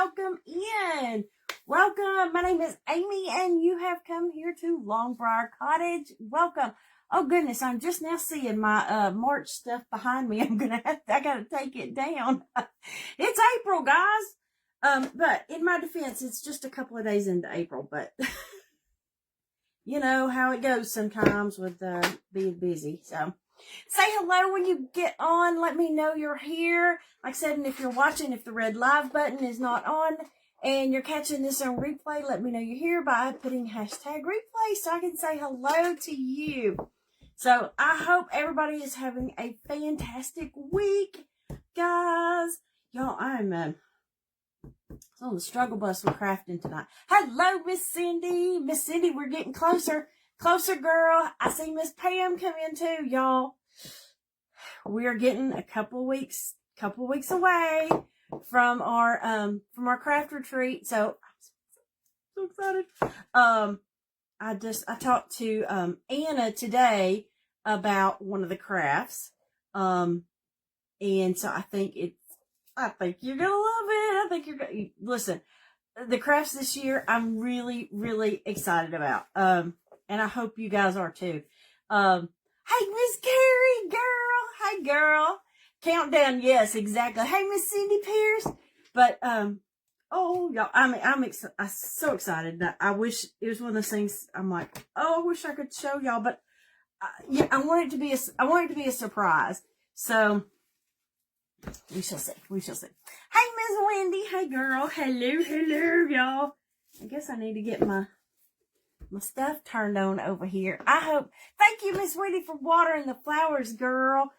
welcome in. Welcome. My name is Amy, and you have come here to Long Briar Cottage. Welcome. Oh goodness, I'm just now seeing my March stuff behind me. I gotta take it down. It's April, guys. But in my defense, it's just a couple of days into April, but you know how it goes sometimes with being busy. So say hello when you get on. Let me know you're here. Like I said, and if you're watching, if the red live button is not on and you're catching this on replay, let me know you're here by putting hashtag replay so I can say hello to you. So I hope everybody is having a fantastic week, guys. Y'all, I'm on the struggle bus with crafting tonight. Hello, Miss Cindy. Miss Cindy, we're getting closer. Closer, girl. I see Miss Pam come in too, y'all. We are getting a couple weeks away from our craft retreat. So I'm so excited. I talked to Anna today about one of the crafts. And so I think you're gonna love it. I think you're gonna listen. The crafts this year, I'm really, really excited about. And I hope you guys are too. Hey, Miss Carrie, girl. Hey, girl. Countdown, yes, exactly. Hey, Miss Cindy Pierce. But oh, y'all, I'm so excited. I wish it was one of those things. I'm like, oh, I wish I could show y'all, but yeah, I want it to be a surprise. So we shall see. We shall see. Hey, Miss Wendy. Hey, girl. Hello, y'all. I guess I need to get my stuff turned on over here. Thank you, Miss Wendy, for watering the flowers, girl.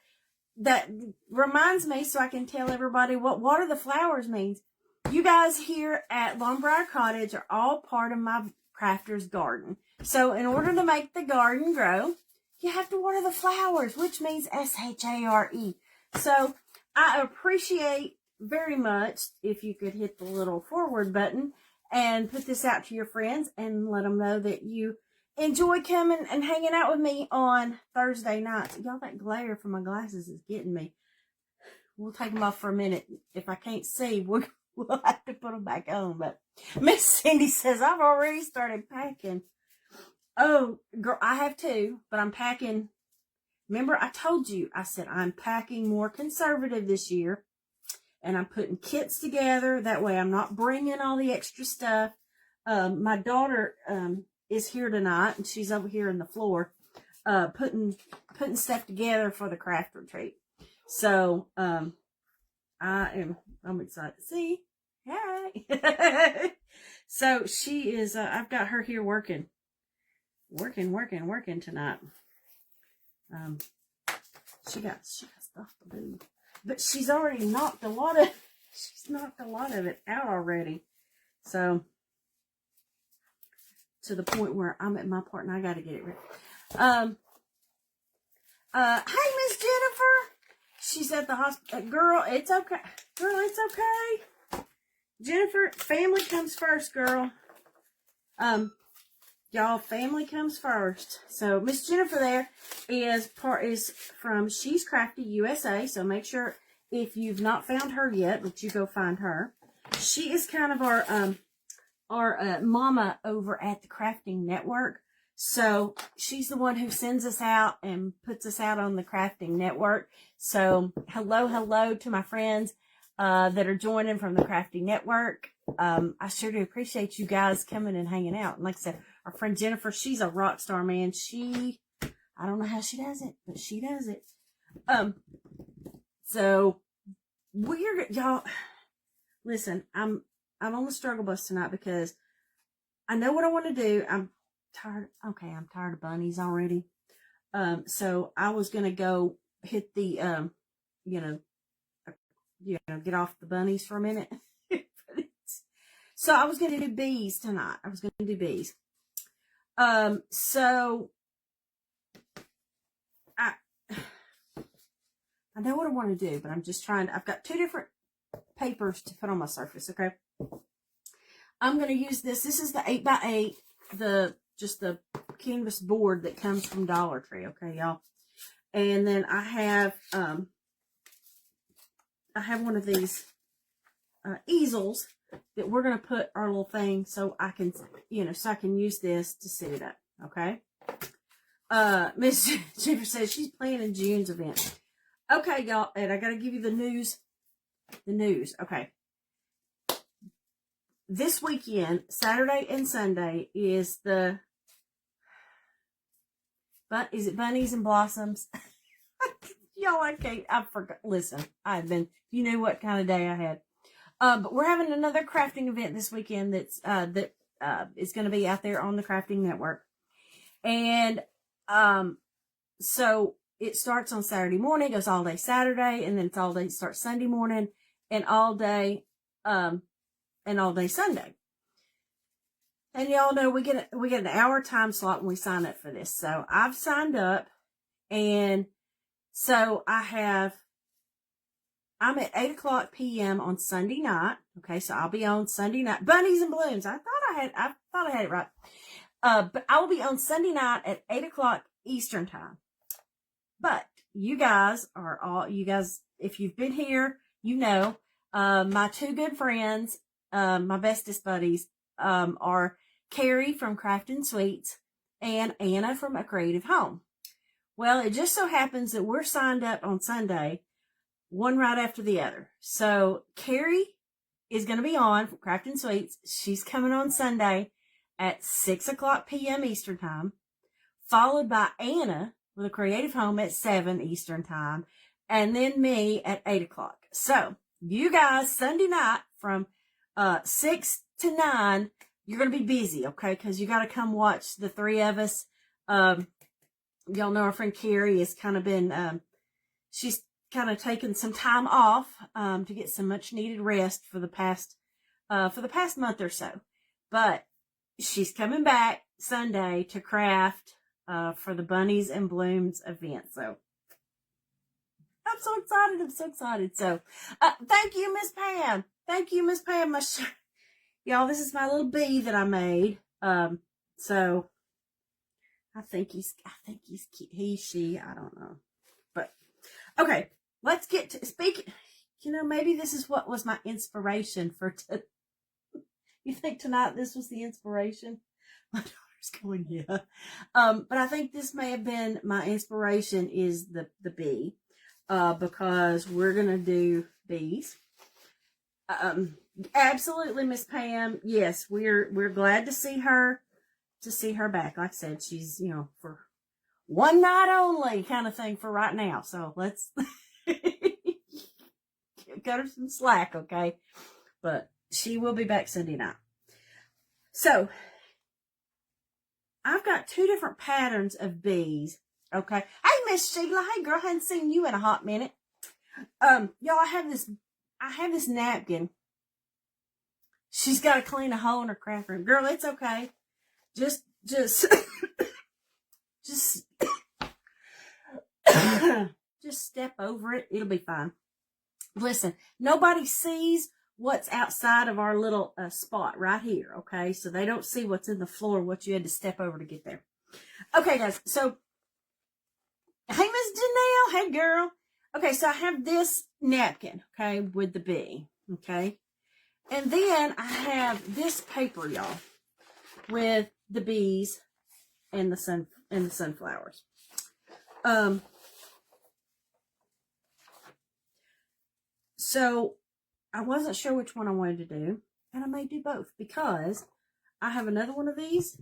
That reminds me, so I can tell everybody what water the flowers means. You guys here at Long Briar Cottage are all part of my crafter's garden. So in order to make the garden grow, you have to water the flowers, which means SHARE. So I appreciate very much if you could hit the little forward button and put this out to your friends and let them know that you enjoy coming and hanging out with me on Thursday nights. Y'all, that glare from my glasses is getting me. We'll take them off for a minute. If I can't see, we'll have to put them back on. But Miss Cindy says, I've already started packing. Oh, girl, I have too, but I'm packing. Remember, I told you, I said, I'm packing more conservative this year. And I'm putting kits together. That way I'm not bringing all the extra stuff. My daughter is here tonight, and she's over here on the floor putting stuff together for the craft retreat. So I'm excited to see. Hey. So she is I've got her here working tonight. She got stuff to do. But she's already knocked a lot of it out already. So to the point where I'm at my part and I gotta get it ready. Hey, Miss Jennifer. She's at the hospital. Girl, it's okay. Girl, it's okay. Jennifer, family comes first, girl. Y'all, family comes first. So Miss Jennifer there is from She's Crafty USA. So make sure if you've not found her yet that you go find her. She is kind of our mama over at the Crafting Network. So she's the one who sends us out and puts us out on the Crafting Network. So hello to my friends that are joining from the Crafting Network. I sure do appreciate you guys coming and hanging out. And like I said, our friend Jennifer, she's a rock star, man. I don't know how she does it, but she does it. So y'all, listen, I'm on the struggle bus tonight because I know what I want to do. I'm tired. Okay, I'm tired of bunnies already. So I was going to go hit the, get off the bunnies for a minute. So I was going to do bees tonight. So I know what I want to do, but I'm just I've got two different papers to put on my surface, okay? I'm going to use this. This is the 8x8, just the canvas board that comes from Dollar Tree, okay, y'all? And then I have one of these easels that we're going to put our little thing so I can, so I can use this to set it up. Okay. Miss Jennifer says she's planning June's event. Okay, y'all. And I got to give you the news. Okay. This weekend, Saturday and Sunday, is the, but is it Bunnies and Blossoms? Y'all, I forgot. Listen, you knew what kind of day I had. But we're having another crafting event this weekend is going to be out there on the Crafting Network. And, so it starts on Saturday morning, goes all day Saturday, and then it starts Sunday morning and all day Sunday. And y'all know we get an hour time slot when we sign up for this. So I've signed up, and so I'm at 8:00 p.m. on Sunday night. Okay, so I'll be on Sunday night. Bunnies and Balloons. I thought I had it right. But I will be on Sunday night at 8:00 Eastern time. But you guys, if you've been here, my two good friends, my bestest buddies, are Carrie from Craftin' Sweets and Anna from A Creative Home. Well, it just so happens that we're signed up on Sunday, one right after the other. So Carrie is going to be on from Craftin' Sweets. She's coming on Sunday at 6:00 p.m. Eastern time, followed by Anna with A Creative Home at 7 Eastern time, and then me at 8:00. So you guys, Sunday night from 6 to 9, you're going to be busy, okay? Because you got to come watch the three of us. Y'all know our friend Carrie has kind of been, she's kind of taken some time off to get some much needed rest for the past month or so. But she's coming back Sunday to craft for the Bunnies and Blooms event. So I'm so excited. So thank you, Miss Pam. Y'all, this is my little bee that I made. So I think he's cute. He, she, I don't know. But okay, let's get to speaking. Maybe this is what was my inspiration for You think tonight this was the inspiration? My daughter's going, yeah. But I think this may have been my inspiration is the bee. Because we're gonna do bees. Absolutely, Miss Pam. Yes, we're glad to see her back. Like I said, she's for one night only kind of thing for right now. So let's cut her some slack, okay? But she will be back Sunday night. So I've got two different patterns of bees. Okay. Hey, Miss Sheila. Hey, girl. I hadn't seen you in a hot minute. Y'all, I have this napkin. She's got to clean a hole in her craft room. Girl, it's okay. Just step over it. It'll be fine. Listen, nobody sees what's outside of our little spot right here. Okay. So they don't see what's in the floor, what you had to step over to get there. Okay, guys. So, hey, Miss Janelle. Hey, girl. Okay, so I have this napkin, okay, with the bee, okay? And then I have this paper, y'all, with the bees and the sunflowers. So I wasn't sure which one I wanted to do, and I may do both because I have another one of these,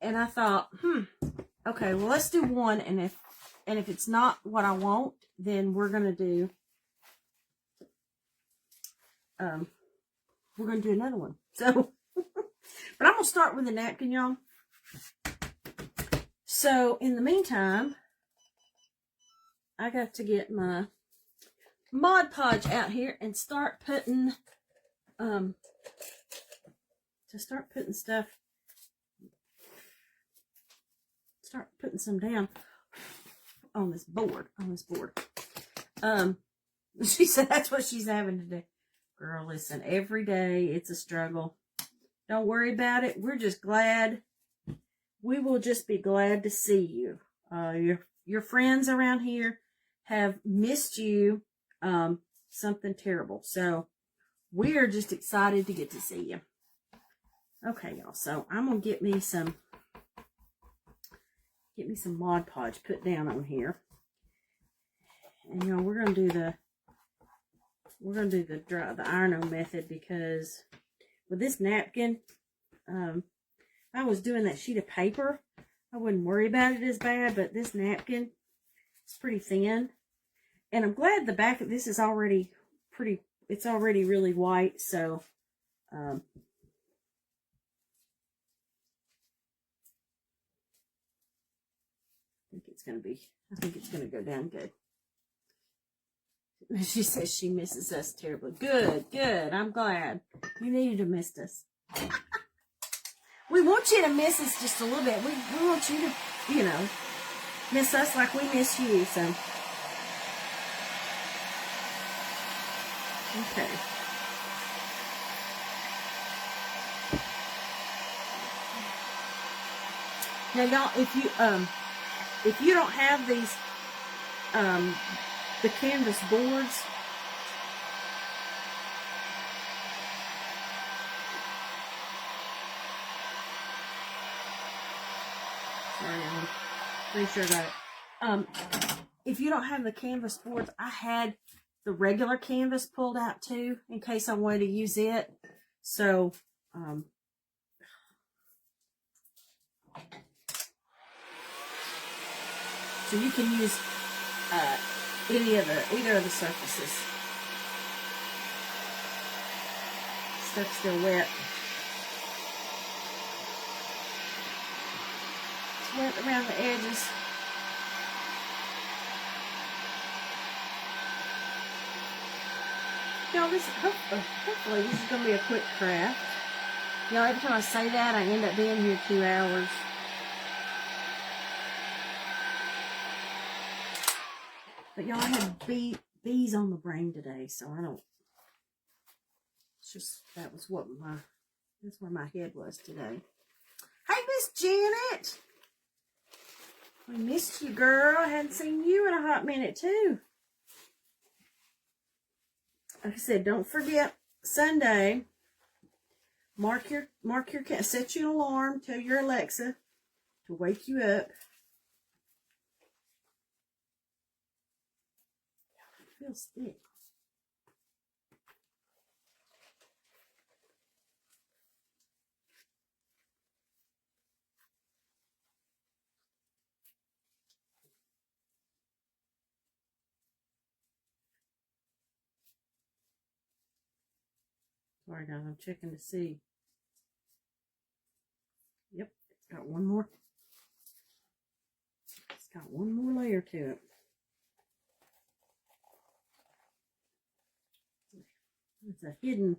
and I thought, okay, well, let's do one, and if it's not what I want, then we're gonna do another one. So, but I'm gonna start with the napkin, y'all. So in the meantime, I got to get my Mod Podge out here and start putting stuff. Start putting some down on this board. She said that's what she's having to do. Girl, listen, every day it's a struggle. Don't worry about it. We're just glad. We will just be glad to see you. Your friends around here have missed you something terrible. So we're just excited to get to see you. Okay, y'all. So I'm gonna get me some Mod Podge put down on here, and y'all, we're gonna do the iron-on method, because with this napkin, if I was doing that sheet of paper, I wouldn't worry about it as bad, but this napkin is pretty thin. And I'm glad the back of this is already it's already really white, so I think it's gonna go down good. She says she misses us terribly. Good. I'm glad. You needed to miss us. We want you to miss us just a little bit. We want you to, miss us like we miss you. So, okay. Now, y'all, if you don't have these, the canvas boards, sorry, I'm pretty sure about it. If you don't have the canvas boards, I had the regular canvas pulled out too, in case I wanted to use it. So, so you can use either of the surfaces. Stuff's still wet. It's wet around the edges. Y'all, hopefully this is gonna be a quick craft. Y'all, every time I say that, I end up being here 2 hours. But y'all, I had bees on the brain today, so I don't. It's just that's where my head was today. Hey, Miss Janet, we missed you, girl. I hadn't seen you in a hot minute too. Like I said, don't forget Sunday. Set your alarm. Tell your Alexa to wake you up. It feels thick. Sorry, guys, I'm checking to see. Yep, it's got one more. It's got one more layer to it. It's a hidden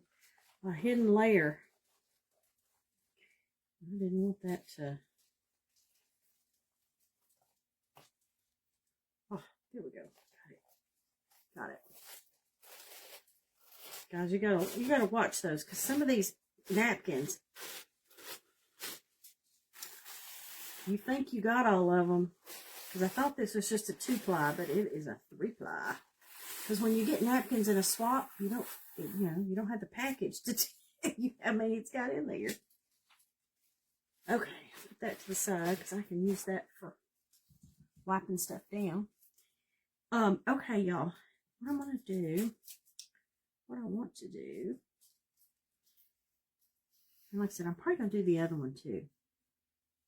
layer. I didn't want that to. Oh, here we go. Got it. Guys, you gotta watch those, because some of these napkins, you think you got all of them, because I thought this was just a 2-ply, but it is a 3-ply. Because when you get napkins in a swap, you don't have the package to tell you how many it's got in there. Okay, put that to the side, because I can use that for wiping stuff down. Okay, y'all, what I'm gonna do. What I want to do, and like I said, I'm probably going to do the other one too,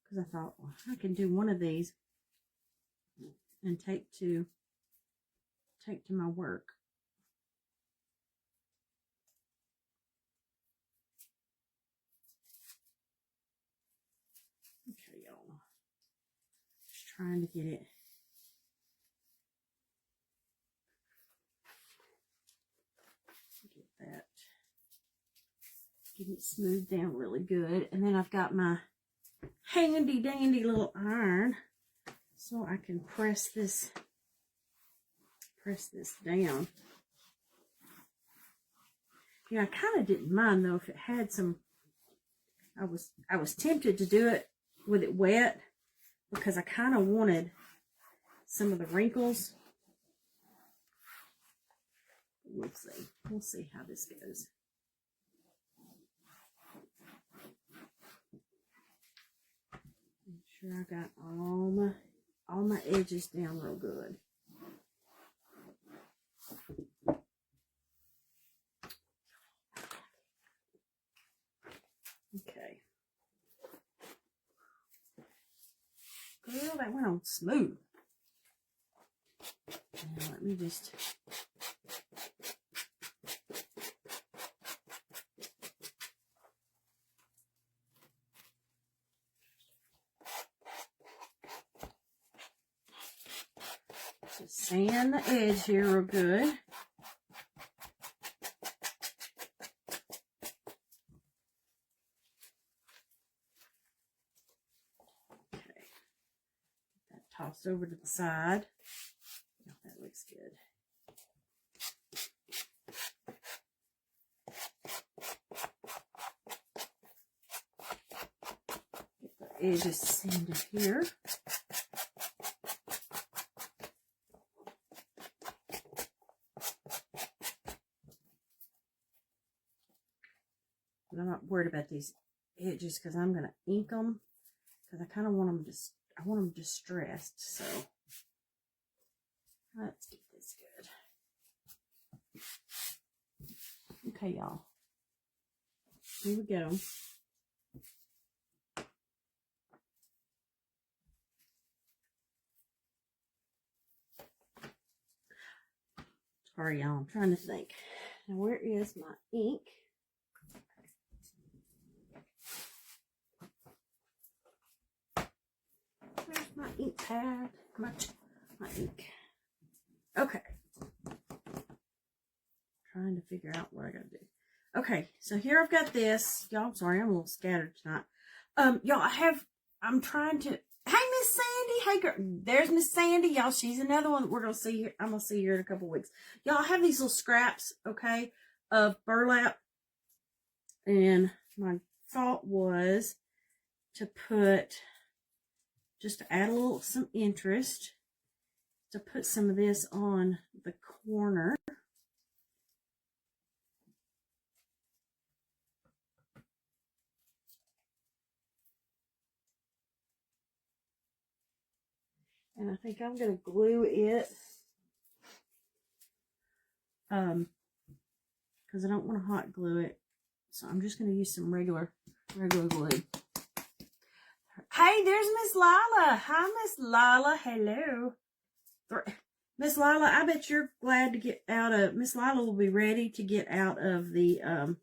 because I thought, well, I can do one of these and take to my work. Okay, y'all, just trying to get it. That, get it smoothed down really good, and then I've got my handy dandy little iron, so I can press this down. Yeah, I kind of didn't mind though if it had some. I was tempted to do it with it wet, because I kind of wanted some of the wrinkles. We'll see how this goes. Sure I got all my edges down real good. Okay. Girl, that went on smooth. Now let me just sand the edge here real good. Okay. That tossed over to the side. Oh, that looks good. Get the edges sanded here. I'm not worried about these edges because I'm going to ink them because I kind of want them I want them distressed. So let's get this good. Okay, y'all. Here we go. Sorry, y'all. I'm trying to think. Now, where is my ink? Where's my ink pad? My ink. Okay. Trying to figure out what I gotta do. Okay, so here I've got this. Y'all, I'm sorry, I'm a little scattered tonight. Y'all, I'm trying to, hey, Miss Sandy. Hey, girl. There's Miss Sandy, y'all. She's another one that we're gonna see here. I'm gonna see her in a couple weeks. Y'all, I have these little scraps, okay, of burlap. And my thought was to put, just to add some interest, to put some of this on the corner. And I think I'm going to glue it, because I don't want to hot glue it. So I'm just going to use some regular glue. Hey, there's Miss Lila. Hi, Miss Lila. Hello. Miss Lila, I bet you're glad to get out of, Miss Lila will be ready to get out of the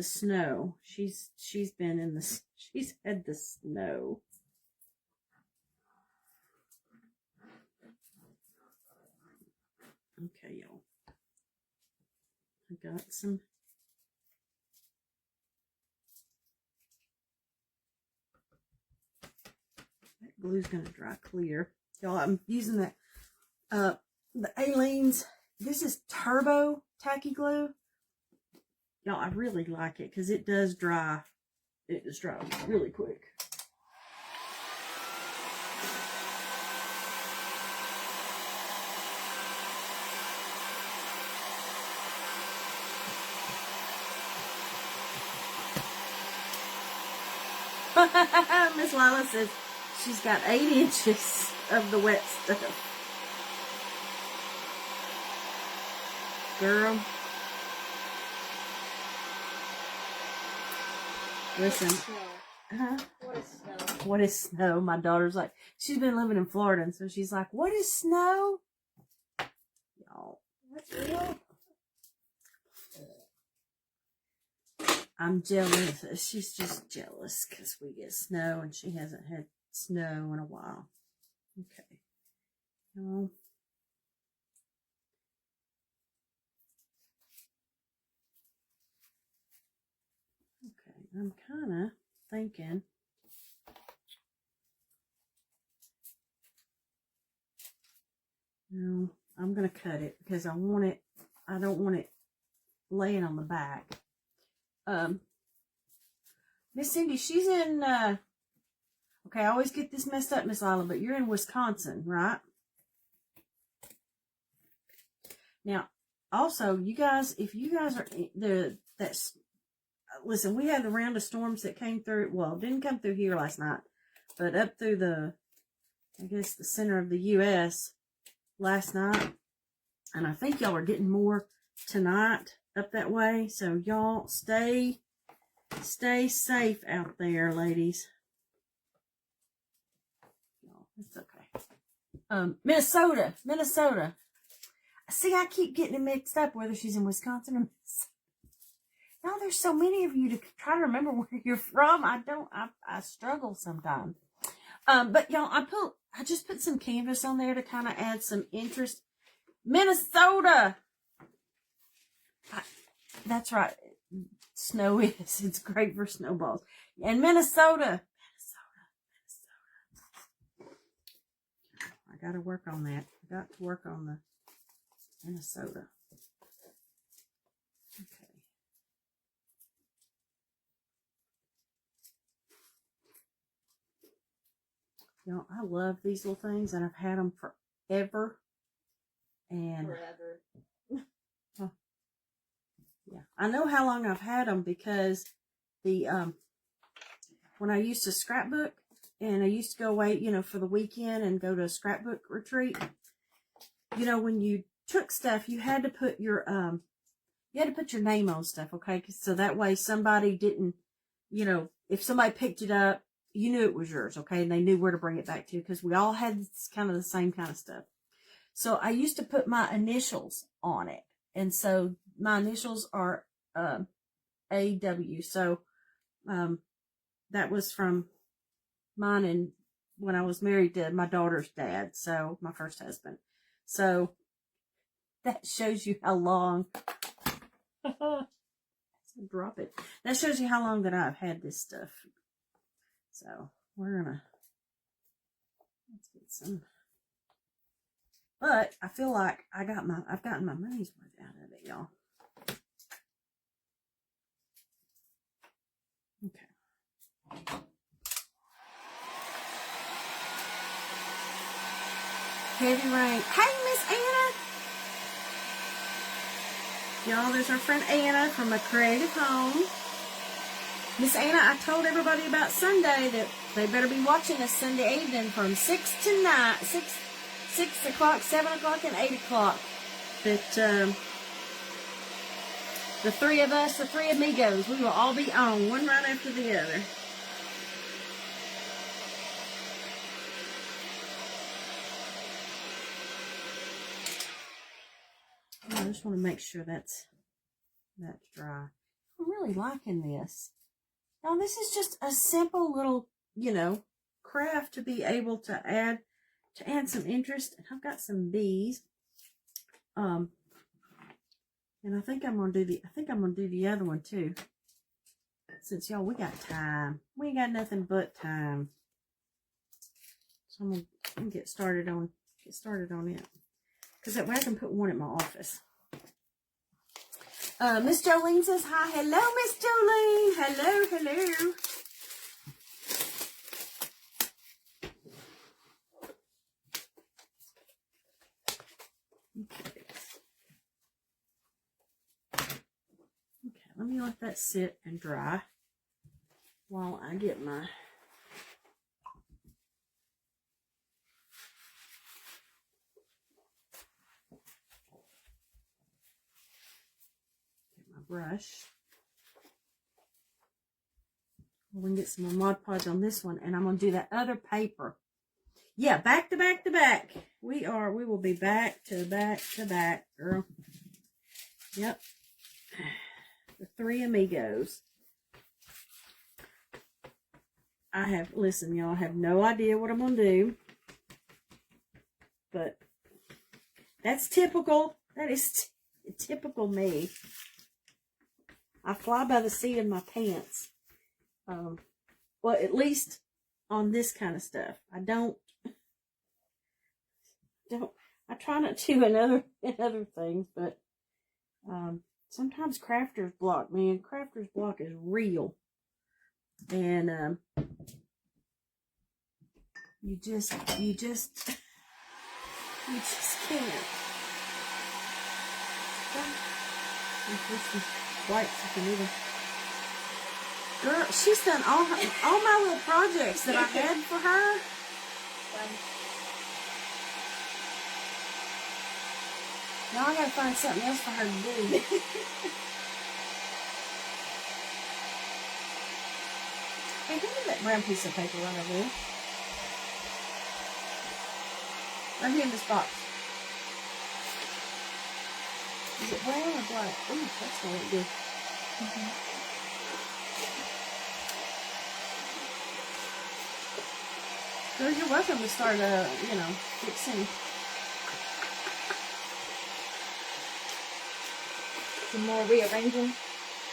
snow. She's been in the, she's had the snow. Okay, y'all. I got some. That glue's gonna dry clear. Y'all, I'm using that the Aleene's. This is turbo tacky glue. Y'all, I really like it because it does dry. It just dries really quick. Miss Lila says she's got 8 inches of the wet stuff. Girl. Listen. Huh? What is snow? What is snow? My daughter's like, she's been living in Florida, and so she's like, what is snow? Y'all. What's real? I'm jealous. She's just jealous because we get snow and she hasn't had snow in a while. Okay. Y'all. Okay. I'm kind of thinking. No, I'm going to cut it because I want it. I don't want it laying on the back. Miss Cindy, she's in, okay, I always get this messed up, Miss Lila, but you're in Wisconsin, right? Now, also, you guys, if you guys are, listen, we had the round of storms that came through, well, didn't come through here last night, but up through the, I guess, the center of the U.S. last night. And I think y'all are getting more tonight up that way. So y'all stay safe out there, ladies. No, it's okay. Minnesota. See, I keep getting it mixed up whether she's in Wisconsin or Minnesota. Now there's so many of you to try to remember where you're from. I struggle sometimes. But y'all, I just put some canvas on there to kind of add some interest. Minnesota. That's right. Snow is. It's great for snowballs. And Minnesota. I got to work on that. I got to work on the Minnesota. Okay. You know, I love these little things, and I've had them forever. And forever. Yeah, I know how long I've had them because the when I used to scrapbook, and I used to go away, you know, for the weekend and go to a scrapbook retreat. You know, when you took stuff, you had to put your name on stuff, okay? So that way somebody didn't, you know, if somebody picked it up, you knew it was yours, okay? And they knew where to bring it back to, because we all had kind of the same kind of stuff. So I used to put my initials on it. And so my initials are AW. So that was from mine and when I was married to my daughter's dad, so my first husband. So that shows you how long drop it. That shows you how long that I've had this stuff. So let's get some. But I feel like I've gotten my money's worth out of it, y'all. Okay. Heavy rain. Hey, Miss Anna. Y'all, there's our friend Anna from A Creative Home. Miss Anna, I told everybody about Sunday that they better be watching us Sunday evening from 6 to 9, 6 o'clock, 7 o'clock, and 8 o'clock. That the three of us, the three amigos, we will all be on, one right after the other. I just want to make sure that's dry. I'm really liking this. Now, this is just a simple little, you know, craft to be able to add some interest. And I've got some bees. And I think I'm gonna do the other one too. Since y'all, we got time. We ain't got nothing but time. So I'm gonna get started on it. Because that way I can put one at my office. Miss Jolene says hi. Hello, Miss Jolene. Hello. Okay, let me let that sit and dry while I get my brush. We can get some more Mod Podge on this one, and I'm going to do that other paper. Yeah, back to back to back. We will be back to back to back, girl. Yep. The three amigos. Listen, y'all, I have no idea what I'm going to do. But that's typical. That is typical me. I fly by the seat of my pants. Well, at least on this kind of stuff. I try not to in other things, but sometimes crafter's block, man. Crafter's block is real. And you just can't. Wipes if you need them. Girl, she's done all my little projects that I had for her. Now I gotta find something else for her to do. Hey, give me that brown piece of paper right over there. Right here in this box. Is it brown or black? Ooh, that's gonna look good. Girl, you're welcome to start, you know, fixing. Some more rearranging.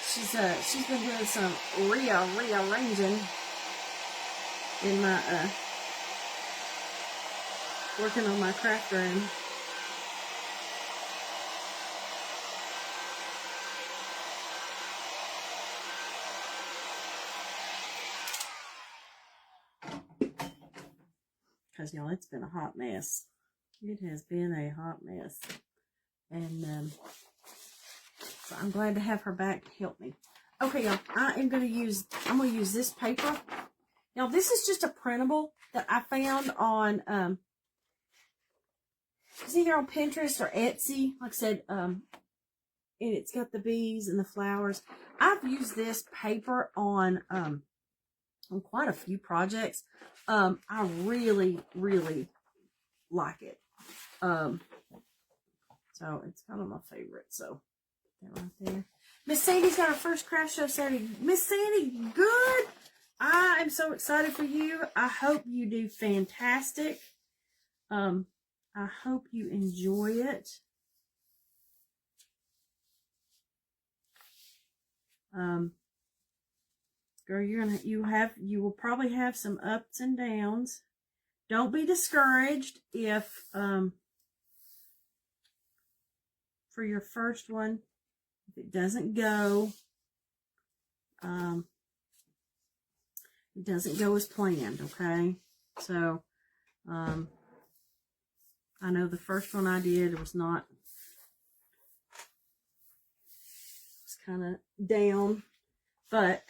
She's been doing some rearranging in my, working on my craft room. Because, y'all, it's been a hot mess. It has been a hot mess. And, so I'm glad to have her back to help me. Okay, y'all, I'm going to use this paper. Now, this is just a printable that I found on, it's either on Pinterest or Etsy. Like I said, and it's got the bees and the flowers. I've used this paper on quite a few projects. I really, really like it. So it's kind of my favorite. So that right there. Miss Sandy's got her first craft show Saturday. Miss Sandy, good. I am so excited for you. I hope you do fantastic. I hope you enjoy it. Girl, you will probably have some ups and downs. Don't be discouraged if for your first one, if it doesn't go, it doesn't go as planned, okay? So, I know the first one I did was kind of down, but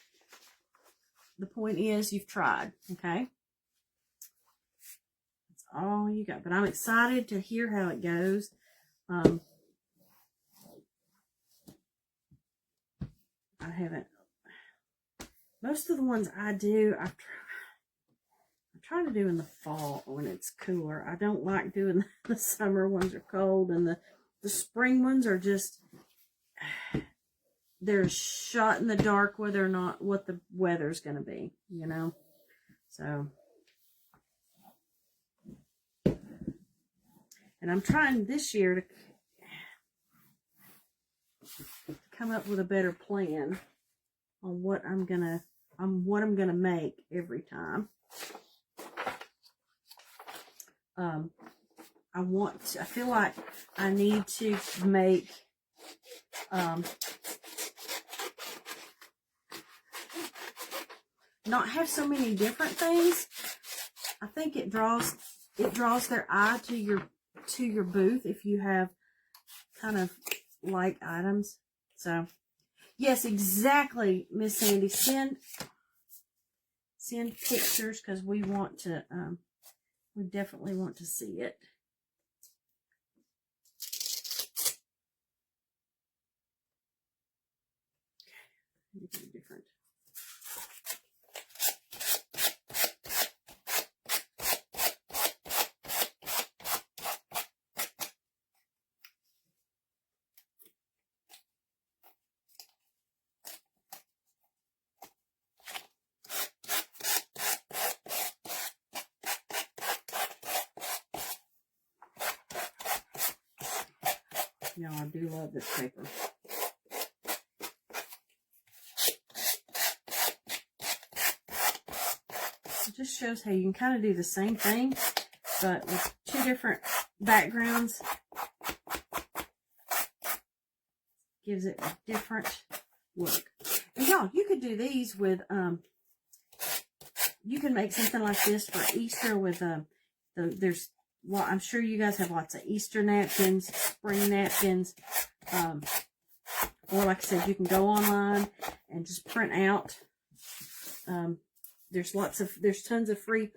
the point is you've tried, okay? That's all you got. But I'm excited to hear how it goes. I haven't, most of the ones I do, I try to do in the fall when it's cooler. I don't like doing the summer ones are cold, and the spring ones are just, they're shot in the dark whether or not what the weather's going to be, you know. So, and I'm trying this year to come up with a better plan on what I'm gonna make every time. I feel like I need to make not have so many different things. I think it draws their eye to your booth if you have kind of like items. So yes, exactly, Miss Sandy. Send pictures, because we want to we definitely want to see it. Different. Y'all, I do love this paper. It just shows how you can kind of do the same thing, but with two different backgrounds. Gives it a different look. And y'all, you could do these with, you can make something like this for Easter with, well, I'm sure you guys have lots of Easter napkins, spring napkins, or like I said, you can go online and just print out There's tons of free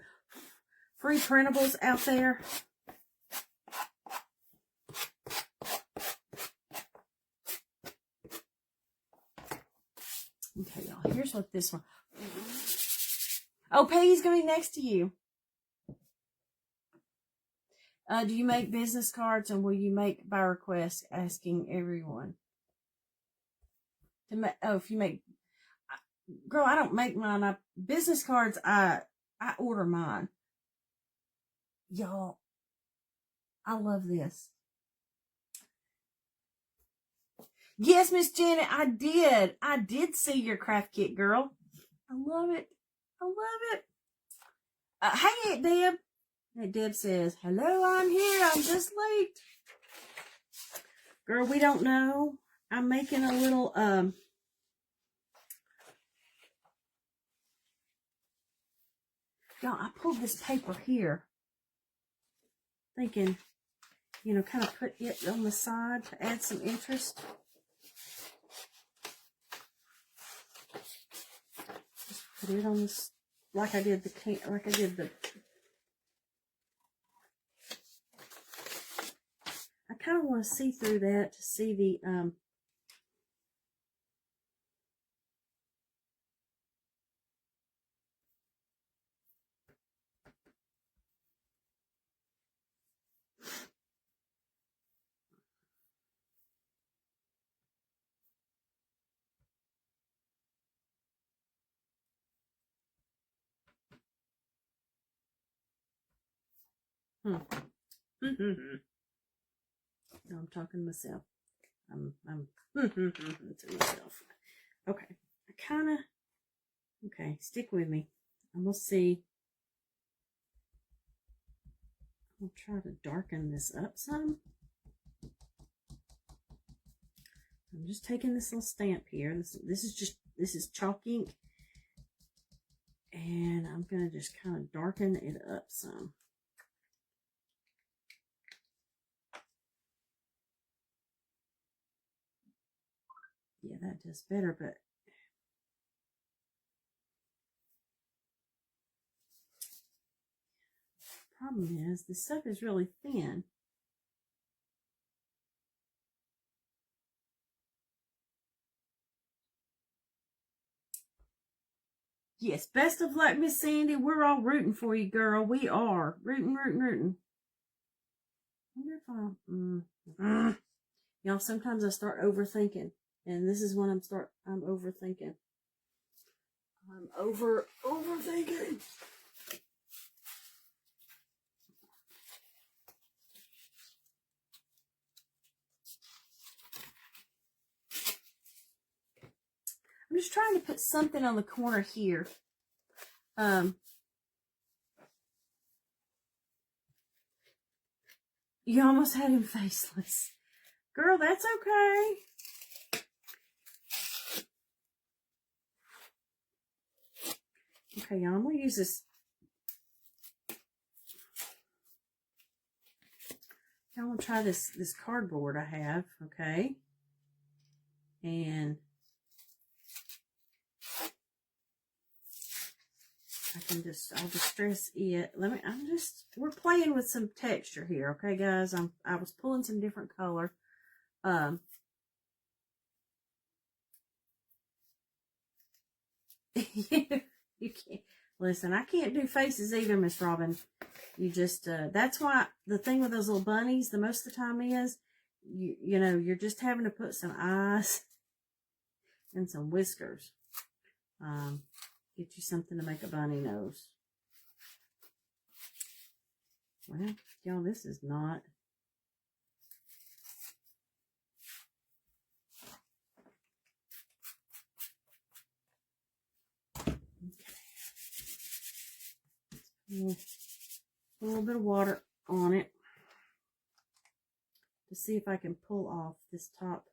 printables out there. Okay, y'all, here's what this one. Oh, Peggy's going to be next to you. Do you make business cards, and will you make by request, asking everyone? If you make, girl, I don't make mine. Business cards, I order mine. Y'all, I love this. Yes, Miss Janet, I did. I did see your craft kit, girl. I love it. I love it. Hey, Aunt Deb. Aunt Deb says, hello, I'm here. I'm just late. Girl, we don't know. I'm making a little, y'all, I pulled this paper here. Thinking, you know, kind of put it on the side to add some interest. Just put it on this, like I did I kind of want to see through that to see the, No, I'm talking to myself. I'm to myself. Okay. Okay, stick with me. I'm gonna see. I'm gonna try to darken this up some. I'm just taking this little stamp here. This is chalk ink. And I'm gonna just kind of darken it up some. Yeah, that does better, but the problem is this stuff is really thin. Yes, best of luck, Miss Sandy. We're all rooting for you, girl. We are. Rooting. I wonder if y'all, sometimes I start overthinking. And this is when I'm overthinking. I'm overthinking. I'm just trying to put something on the corner here. You almost had him faceless. Girl, that's okay. Okay, y'all, I'm going to use this. I'm going to try this cardboard I have, okay? And I'll distress it. We're playing with some texture here, okay, guys? I was pulling some different color. You can't, listen, I can't do faces either, Miss Robin. You just, that's why the thing with those little bunnies, the most of the time is, you know, you're just having to put some eyes and some whiskers. Get you something to make a bunny nose. Well, y'all, this is not. Okay. A little bit of water on it to see if I can pull off this top.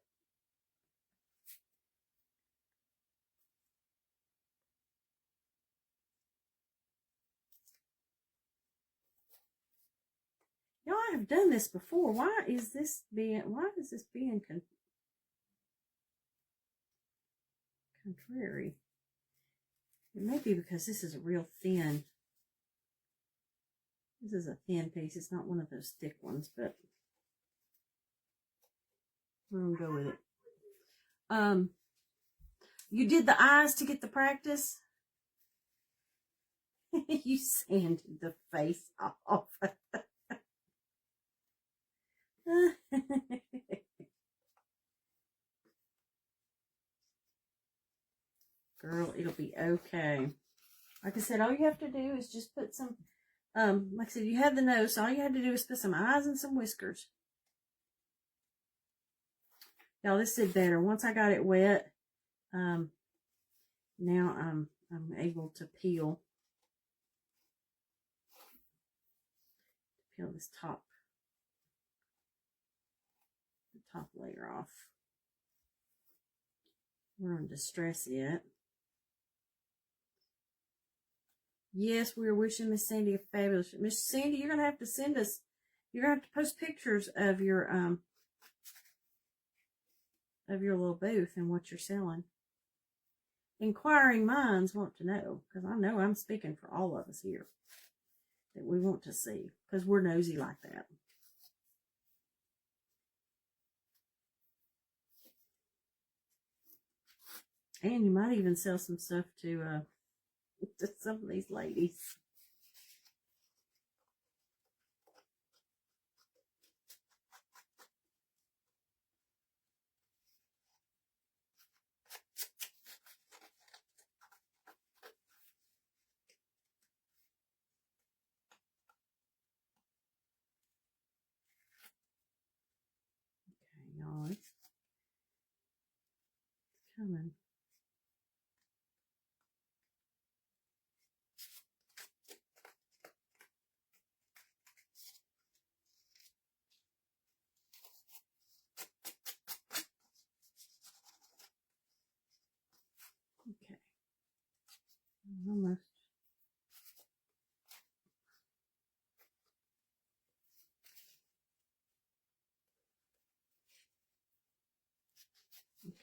Y'all, I have done this before. Why is this being contrary? It may be because this is a real thin. This is a thin piece. It's not one of those thick ones, but we're going to go with it. You did the eyes to get the practice? You sanded the face off. Girl, it'll be okay. Like I said, all you have to do is just put some, like I said, you have the nose, so all you have to do is put some eyes and some whiskers. Y'all, this did better. Once I got it wet, now I'm able to peel this the top layer off. We're going to distress it. Yes, we are wishing Miss Sandy a fabulous. Miss Sandy, you're going to have to send us. You're going to have to post pictures of your little booth and what you're selling. Inquiring minds want to know, because I know I'm speaking for all of us here, that we want to see, because we're nosy like that. And you might even sell some stuff to some of these ladies. Okay, y'all, it's coming. Okay. Almost.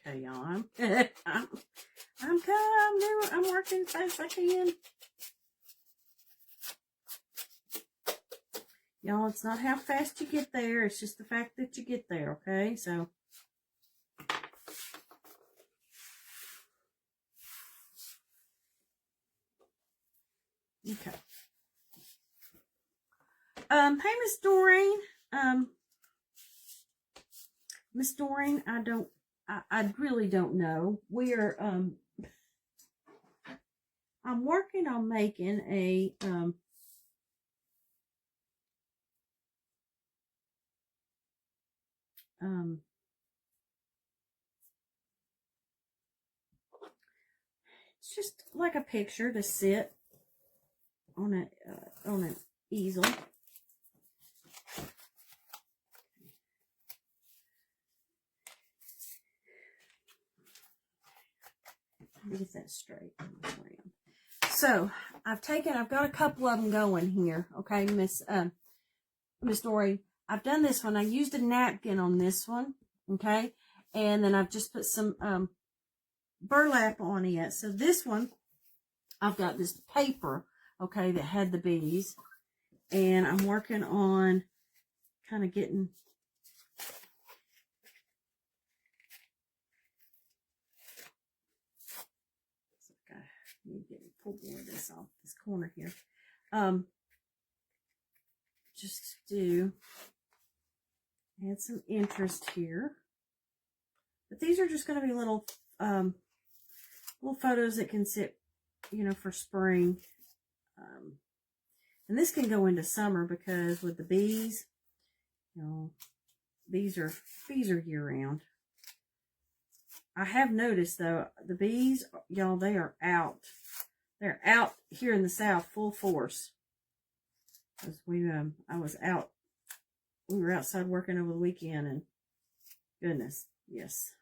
Okay, y'all. I'm working as fast as I can. Y'all, it's not how fast you get there. It's just the fact that you get there, okay? So. Okay. Hey, Miss Doreen. Miss Doreen, I really don't know. We're, I'm working on making a, it's just like a picture to sit on an easel. Let me get that straight. So I've got a couple of them going here. Okay, Miss Doreen. I've done this one. I used a napkin on this one. Okay, and then I've just put some burlap on it. So this one, I've got this paper, okay, that had the bees, and I'm working on kind of getting pull more of this off this corner here. Just to add some interest here. But these are just going to be little photos that can sit, for spring. And this can go into summer because with the bees, bees are year round. I have noticed though, the bees, y'all, they are out. They're out here in the South full force. Because we were outside working over the weekend, and goodness, yes.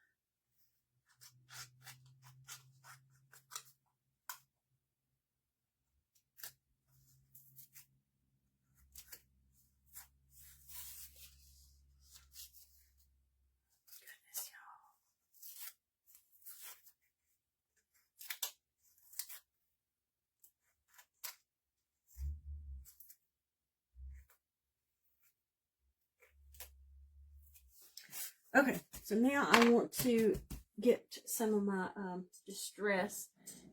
Okay, so now I want to get some of my distress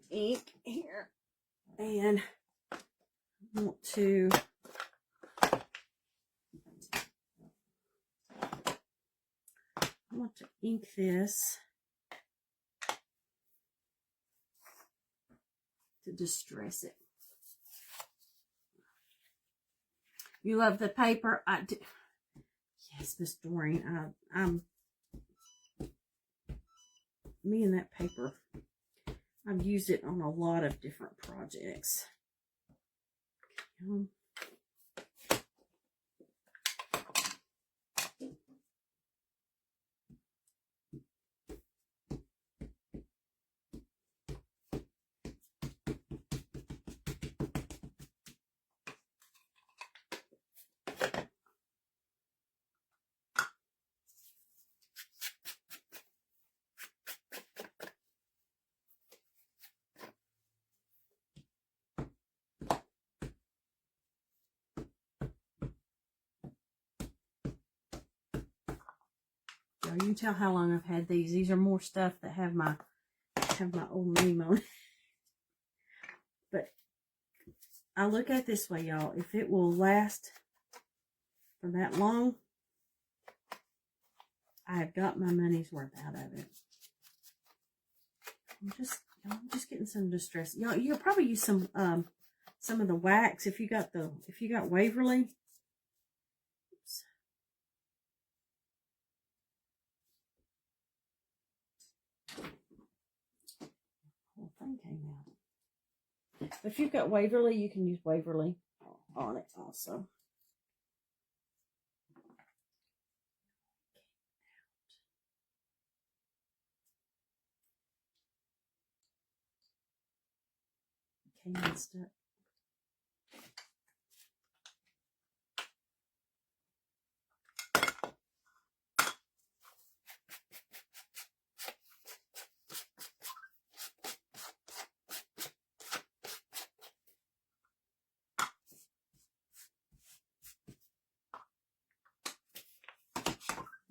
ink here, and I want to ink this to distress it. You love the paper? I do. Yes, Miss Doreen. Me and that paper, I've used it on a lot of different projects. You can tell how long I've had these. These are more stuff that have my old name on it. But I look at it this way, y'all. If it will last for that long, I have got my money's worth out of it. I'm just getting some distress. Y'all, you'll probably use some of the wax if you got Waverly. Oops. Whole thing came out. If you've got Waverly, you can use Waverly on it also. Came unstuck.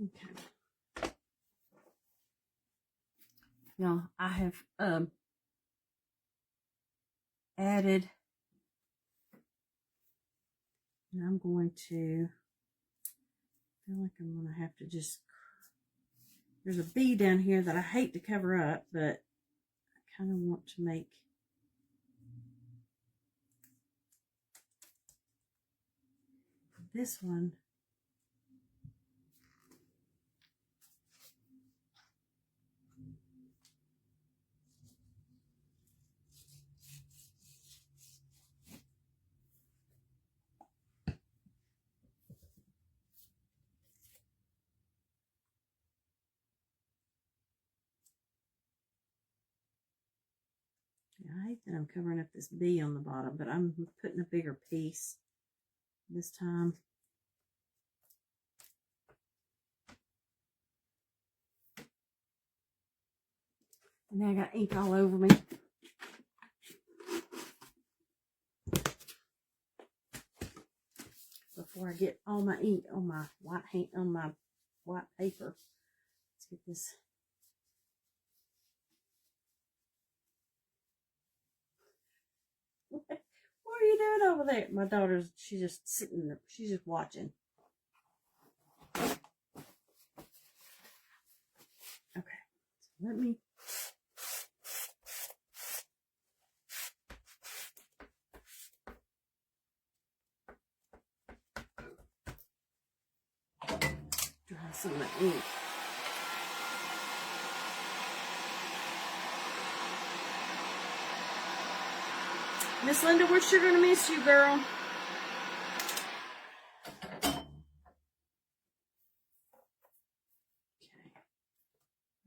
Okay. Now I have added, and I'm going to feel like I'm going to have to just, there's a bee down here that I hate to cover up, but I kind of want to make this one I hate that I'm covering up this bee on the bottom, but I'm putting a bigger piece this time. And now I got ink all over me. Before I get all my ink on my white paper, let's get this. What are you doing over there? My daughter's, she's just sitting there. She's just watching. Okay. So let me. Dry some of the ink. Miss Linda, we're sure gonna miss you, girl. Okay.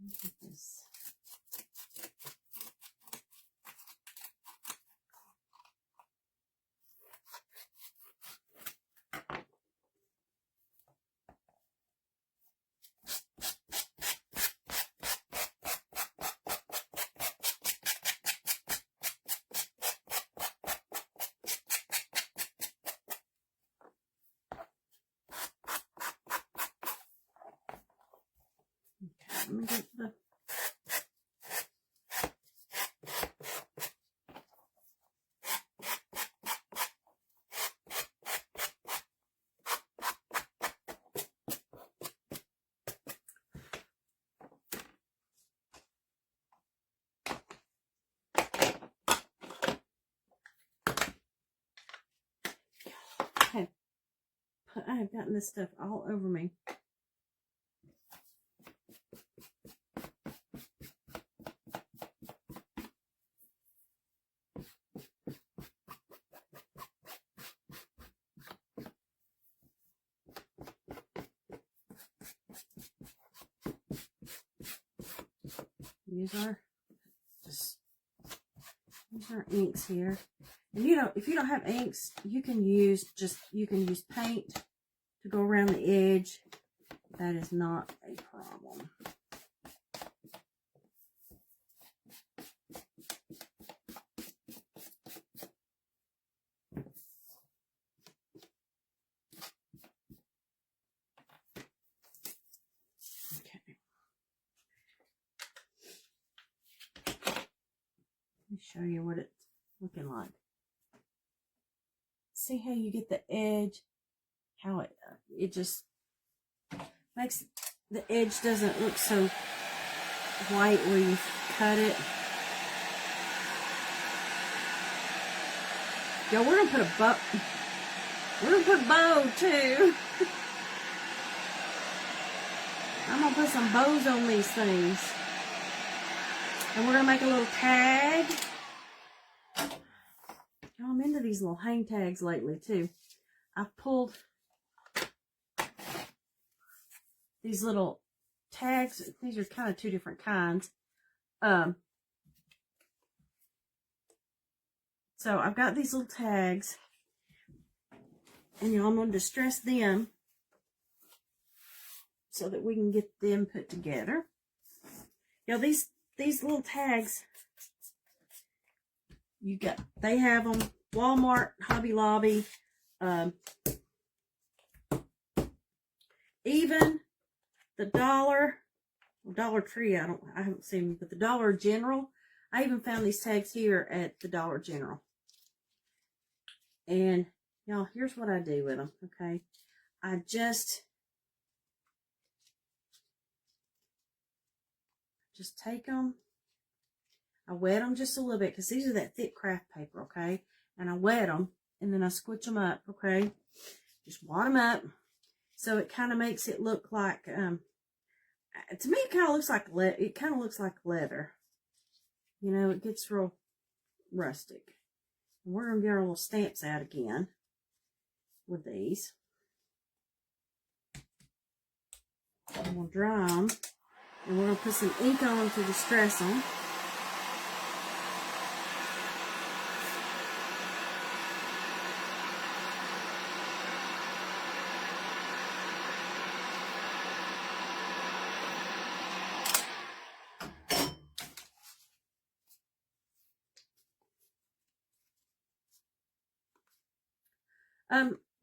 Look at this. I have gotten this stuff all over me. Use our inks here. And if you don't have inks, you can use paint to go around the edge. That is not a problem. Okay. Let me show you what it's looking like. See how you get the edge? How it just makes the edge doesn't look so white where you cut it. Yo, we're gonna put a bow. We're gonna put a bow too. I'm gonna put some bows on these things, and we're gonna make a little tag. I'm into these little hang tags lately too. I've pulled these little tags. These are kind of two different kinds. So I've got these little tags, and I'm going to distress them so that we can get them put together. These little tags, they have them Walmart, Hobby Lobby, even the Dollar Tree. I haven't seen them, but the Dollar General. I even found these tags here at the Dollar General. And y'all, here's what I do with them. Okay, I just take them. I wet them just a little bit because these are that thick craft paper, okay? And I wet them, and then I squitch them up, okay? Just wad them up, so it kind of makes it look like, to me, it kind of looks like leather. It gets real rustic. And we're gonna get our little stamps out again with these. I'm gonna dry them, and we're gonna put some ink on them to distress them.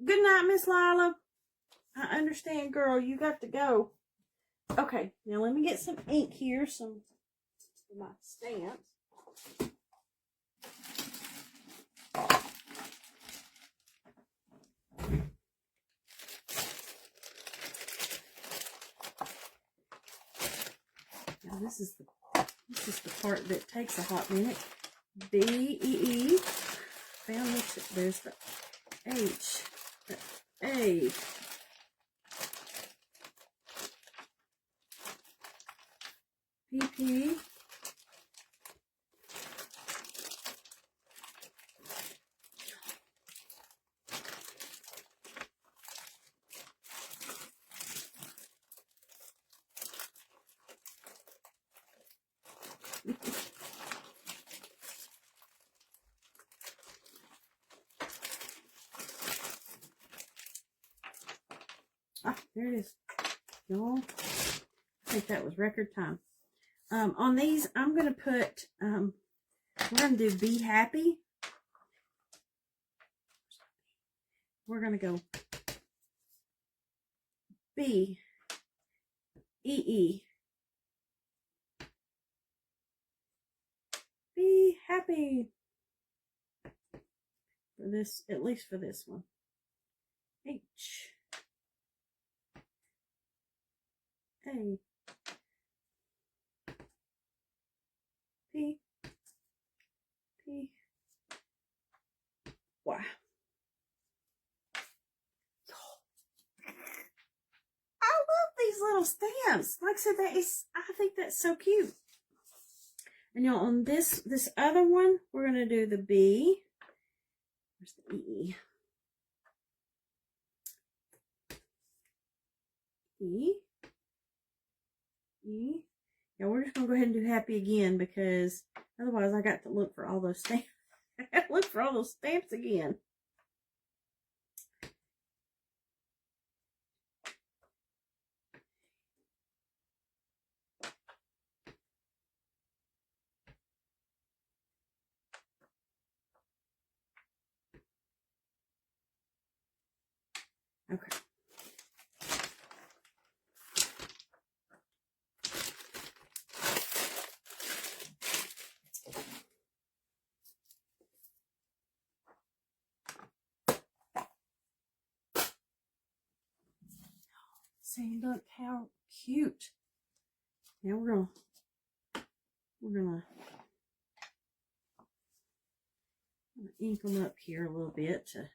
Good night, Miss Lila. I understand, girl. You got to go. Okay, now let me get some ink here, some for my stamps. Now this is the part that takes a hot minute. B-E-E. Found this. There's the H, the A. PP. There it is. Y'all, I think that was record time. On these, I'm going to put, we're going to do Be Happy. We're going to go B, E-E. Be happy. For this, at least for this one. H. A. P. P. Y. little stamps. Like I said, I think that's so cute. And y'all, on this other one, we're going to do the B. Where's the E? E. E. Yeah, we're just going to go ahead and do happy again because otherwise I got to look for all those stamps. I got to look for all those stamps again. Okay. See, look how cute. Now we're gonna ink them up here a little bit to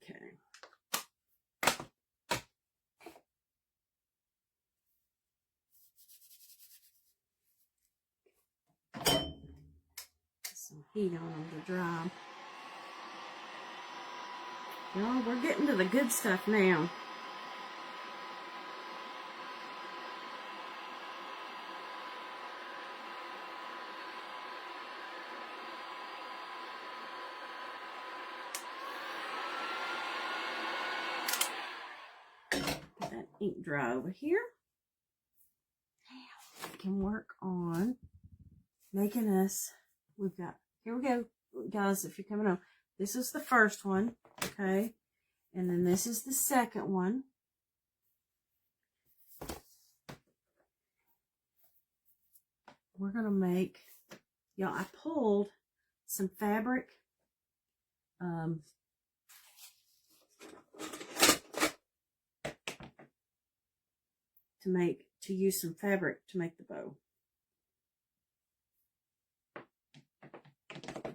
okay. Some heat on them to dry 'em. Y'all, we're getting to the good stuff now. Get that ink dry over here. Now we can work on making us, here we go, guys, if you're coming on. This is the first one, okay? And then this is the second one. We're going to make, y'all, I pulled some fabric. To use some fabric to make the bow. And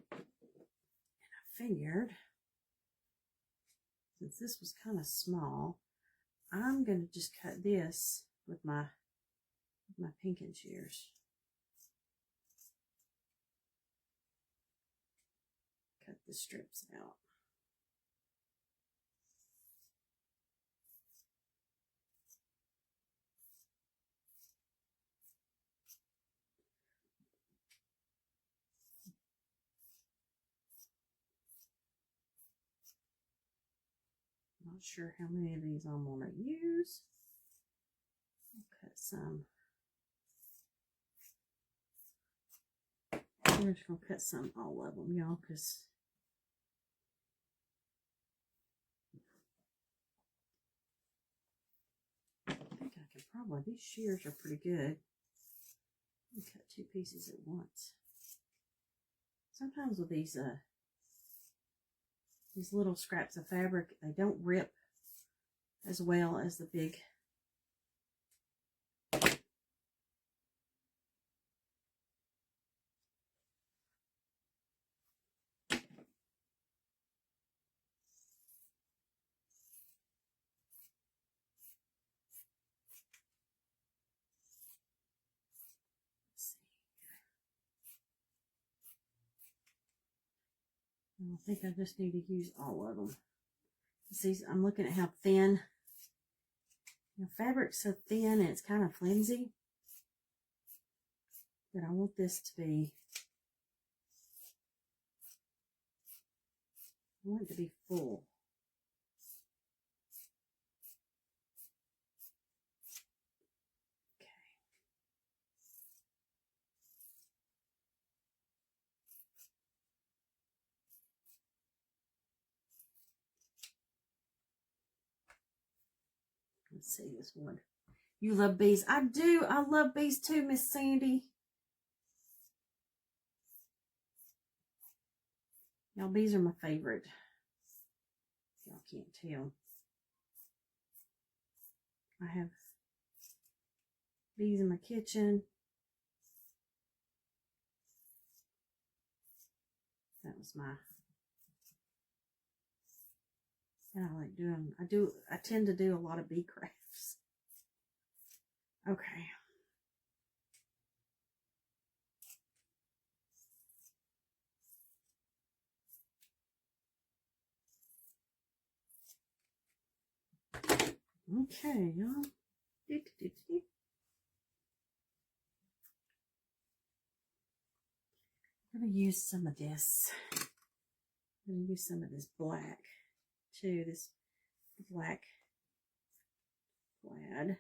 I figured, since this was kind of small, I'm going to just cut this with my pinking shears. Cut the strips out. Not sure how many of these I'm going to use. I'll cut some. We're just going to cut some, all of them, y'all, because I think I can probably, these shears are pretty good. You cut 2 pieces at once. Sometimes with these little scraps of fabric, they don't rip as well as the big. I think I just need to use all of them. See, I'm looking at how thin. You know, fabric's so thin and it's kind of flimsy. But I want this to be, I want it to be full. Let's see this one. You love bees. I do. I love bees too, Miss Sandy. Y'all, bees are my favorite. Y'all can't tell. I have bees in my kitchen. That was my, and I like doing, I tend to do a lot of bee crafts. Okay. Okay, y'all. I'm going to use some of this. I'm going to use some of this black too. This black plaid.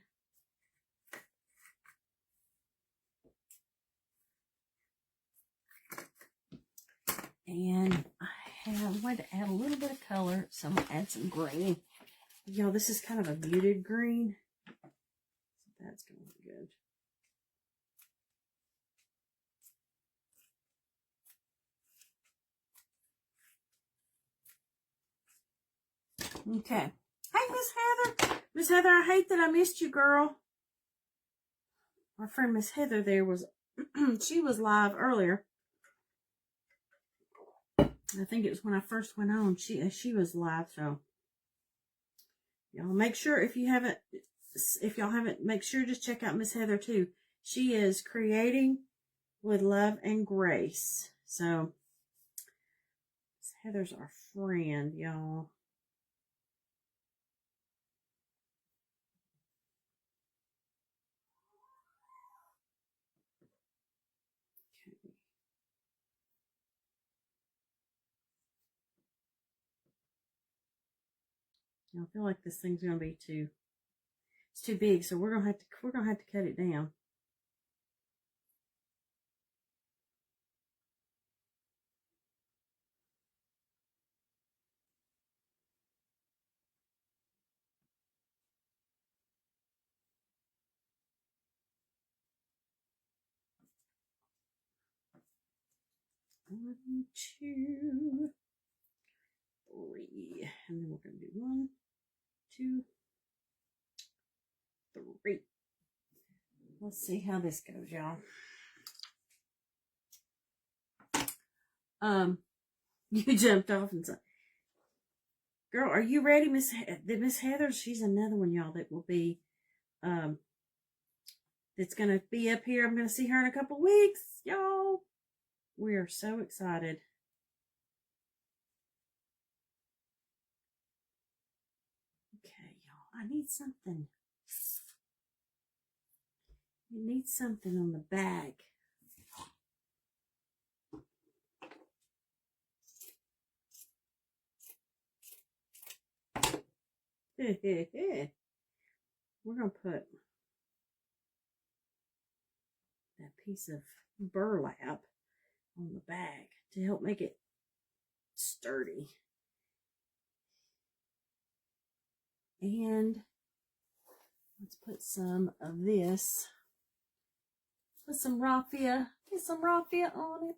And I wanted to add a little bit of color, so I'm going to add some green. Y'all, this is kind of a muted green. So that's going to look good. Okay. Hey, Miss Heather. Miss Heather, I hate that I missed you, girl. My friend Miss Heather there was, she was live earlier. I think it was when I first went on. She was live, so y'all make sure if y'all haven't, make sure just check out Miss Heather too. She is creating with love and grace. So Miss Heather's our friend, y'all. Okay. I feel like this thing's gonna be it's too big, so we're gonna have to cut it down. One, two, three, and then we're gonna do 1, 2, 3. Let's see how this goes, y'all. You jumped off and said, "Girl, are you ready, Miss Heather?" She's another one, y'all, that will be, that's gonna be up here. I'm gonna see her in a couple weeks, y'all. We are so excited. Okay, y'all. I need something. You need something on the bag. We're going to put that piece of burlap on the bag to help make it sturdy. And let's put some of this. Put some raffia. Get some raffia on it.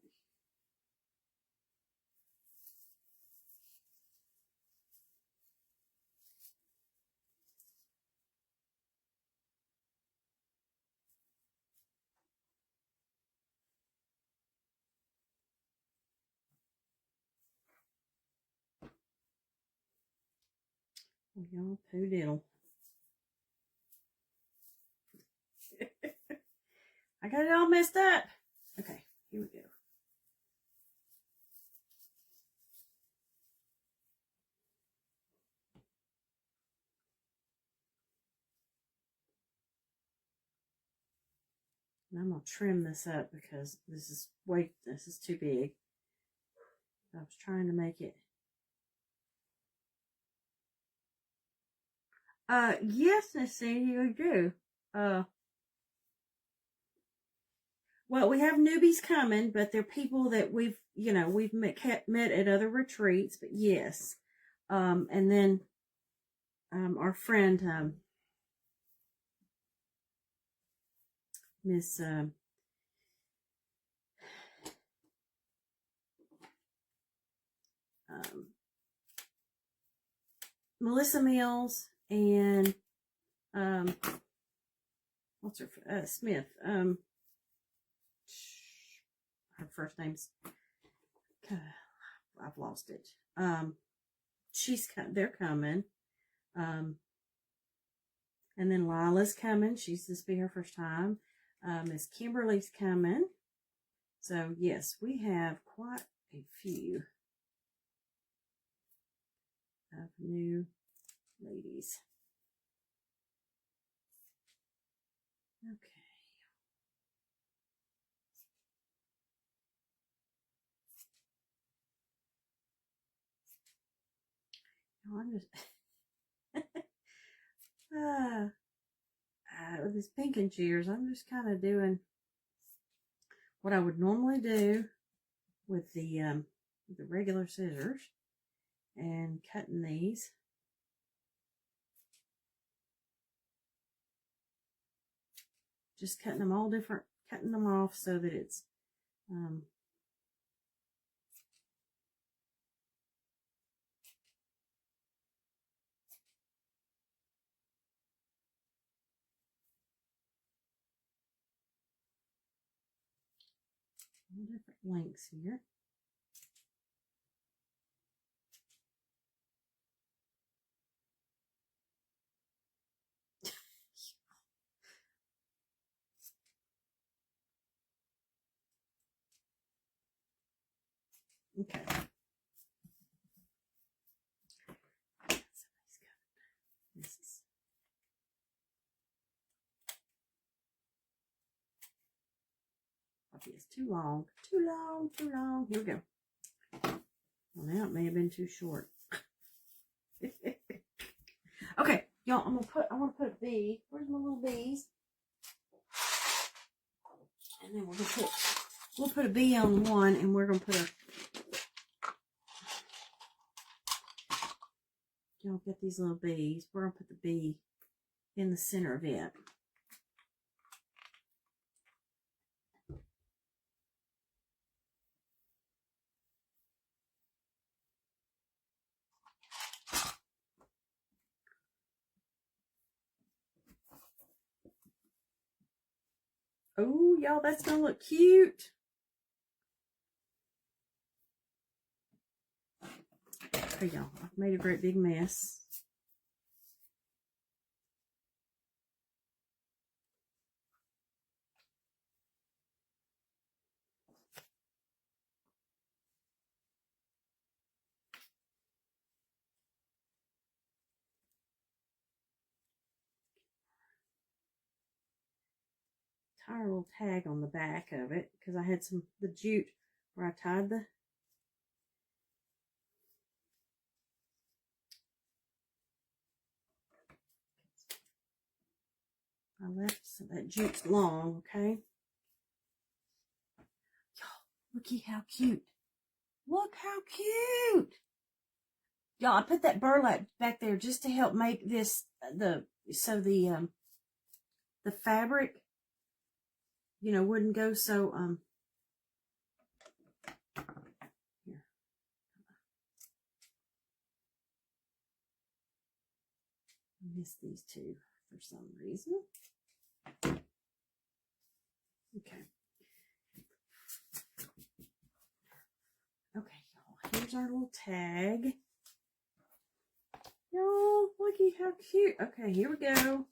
Oh, y'all, poo diddle. I got it all messed up. Okay, here we go. And I'm going to trim this up because this is too big. I was trying to make it. Yes, Miss Sandy, we do. Well, we have newbies coming, but they're people that we've met at other retreats, but yes. And then, our friend, Miss Melissa Mills and what's her Smith. Her first name's I've lost it. They're coming. And then Lila's coming. This will be her first time. Miss Kimberly's coming. So yes, we have quite a few of new ladies. Okay. I'm just with these pinking shears, I'm just kind of doing what I would normally do with the regular scissors and cutting these. Just cutting them all different, cutting them off so that it's all different lengths here. Okay. This is probably too long. Too long, too long. Here we go. Well, now it may have been too short. Okay, y'all, I want to put a bee. Where's my little bees? And then we'll put a bee on one, and we're gonna put y'all get these little bees. We're gonna put the bee in the center of it. Oh, y'all, that's gonna look cute. Okay, y'all, I've made a great big mess. Tie a little tag on the back of it because I had the jute where I tied the I left so that jute's long, okay? Y'all, looky how cute. Look how cute. Y'all, I put that burlap back there just to help make this the fabric, you know, wouldn't go so here. I missed these two for some reason. Okay. Okay, y'all. Here's our little tag. Y'all, looky how cute. Okay, here we go. Okay,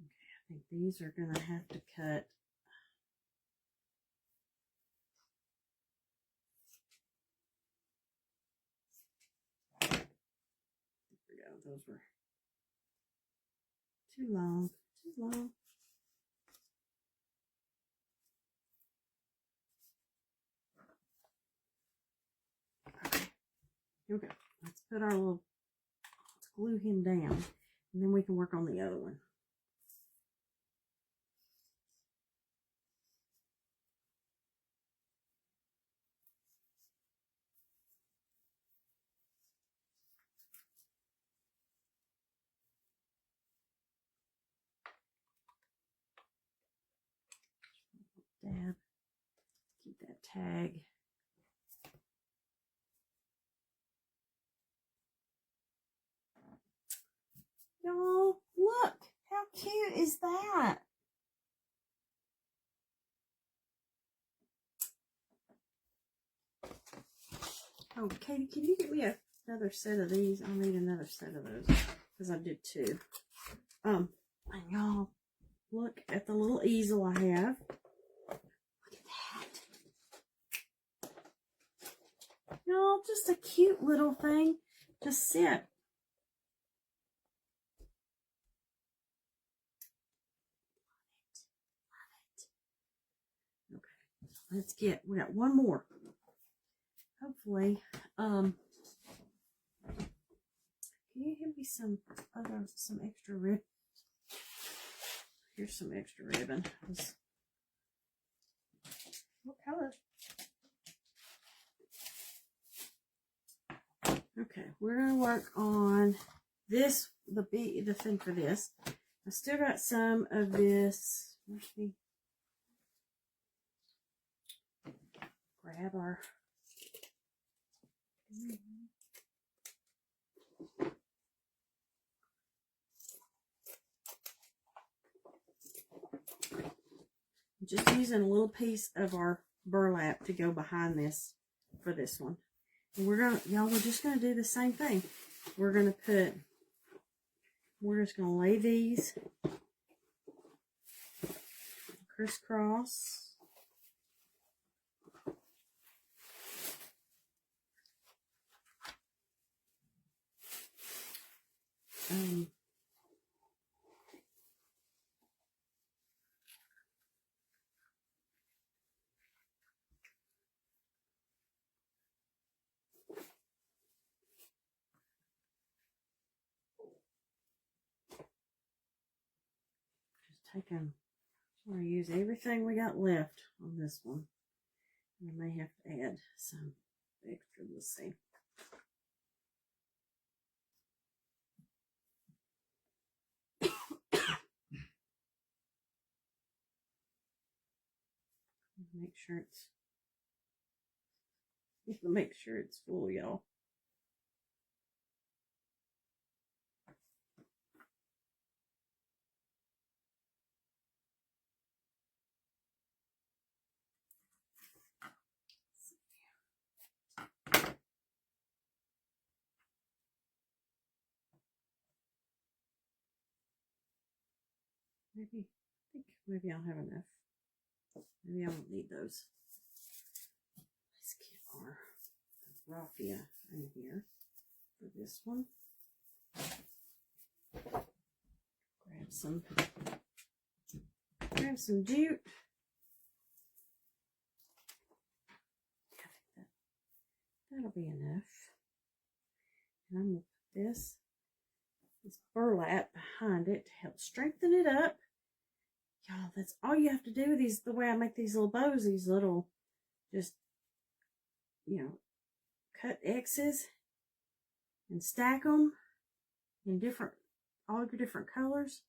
I think these are gonna have to cut. There we go. Those were too long. Too long. Okay, here we go. Let's put our little, let's glue him down, and then we can work on the other one. dab. Keep that tag. Y'all, look. How cute is that? Oh, Katie, can you get me another set of these? I'll need another set of those because I did two. And y'all, look at the little easel I have. Look at that. Y'all, just a cute little thing to sit. Let's get, we got one more. Hopefully, can you give me some extra ribbon? Here's some extra ribbon. What color? Okay, we're gonna work on this, the thing for this. I still got some of this. Let's see. Grab our. Just using a little piece of our burlap to go behind this for this one. And we're just gonna do the same thing. We're just gonna lay these crisscross. I'm going to use everything we got left on this one. I may have to add some extra. We'll see. Make sure it's full, y'all. Maybe I'll have enough. Maybe I won't need those. Let's get our raffia in here for this one. Grab some jute. That'll be enough. And I'm going to put this burlap behind it to help strengthen it up. Y'all, that's all you have to do with these, the way I make these little bows, these little, just, cut X's and stack them in all your different colors.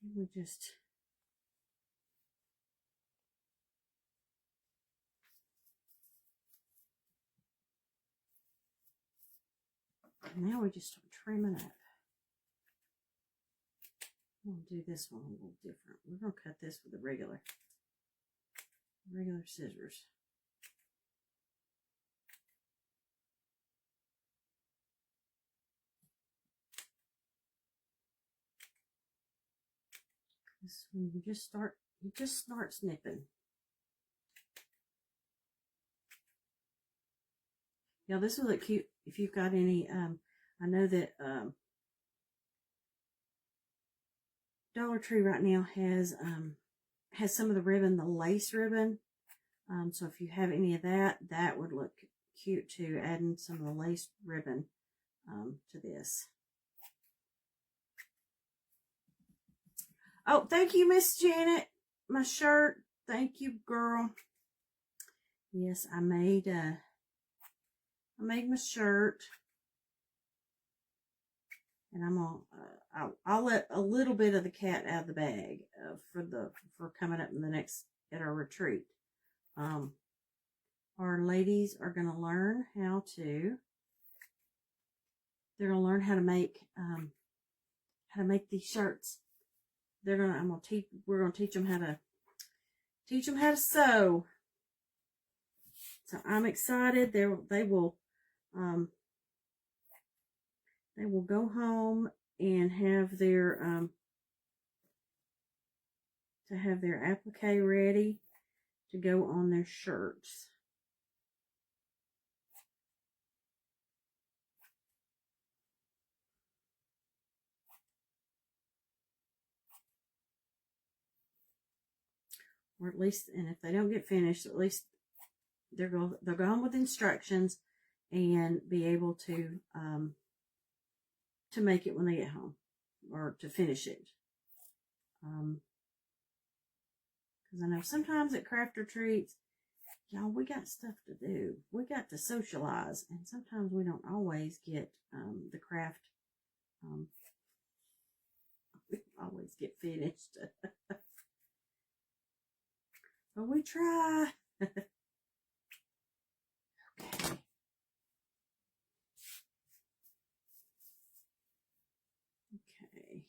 And we just, now we just start trimming up. We'll do this one a little different. We're going to cut this with a regular scissors. This one you just start snipping. Yeah, this will look cute if you've got any. I know that Dollar Tree right now has some of the ribbon, the lace ribbon. So if you have any of that, that would look cute too. Adding some of the lace ribbon to this. Oh, thank you, Miss Janet. My shirt. Thank you, girl. Yes, I made my shirt, and I'll let a little bit of the cat out of the bag for coming up in the next at our retreat. Our ladies are going to learn how to. They're going to learn how to make these shirts. We're going to teach them how to sew. So I'm excited. They will go home and have their applique ready to go on their shirts. Or at least, and if they don't get finished, at least they'll go home with instructions and be able to make it when they get home, or to finish it. Because I know sometimes at craft retreats, y'all, we got stuff to do. We got to socialize, and sometimes we don't always get the craft. We don't always get finished. But we try. Okay. Okay.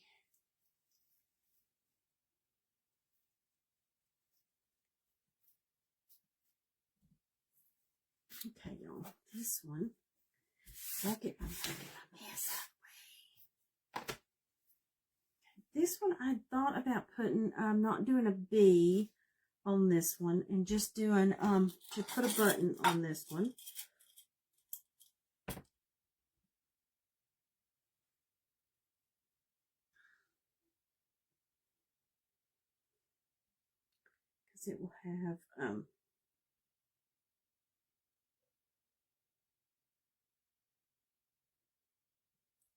Okay, y'all. This one. I'm taking my mess out. Okay. This one I thought about putting, not doing a bee on this one, and just doing to put a button on this one. Because it will have and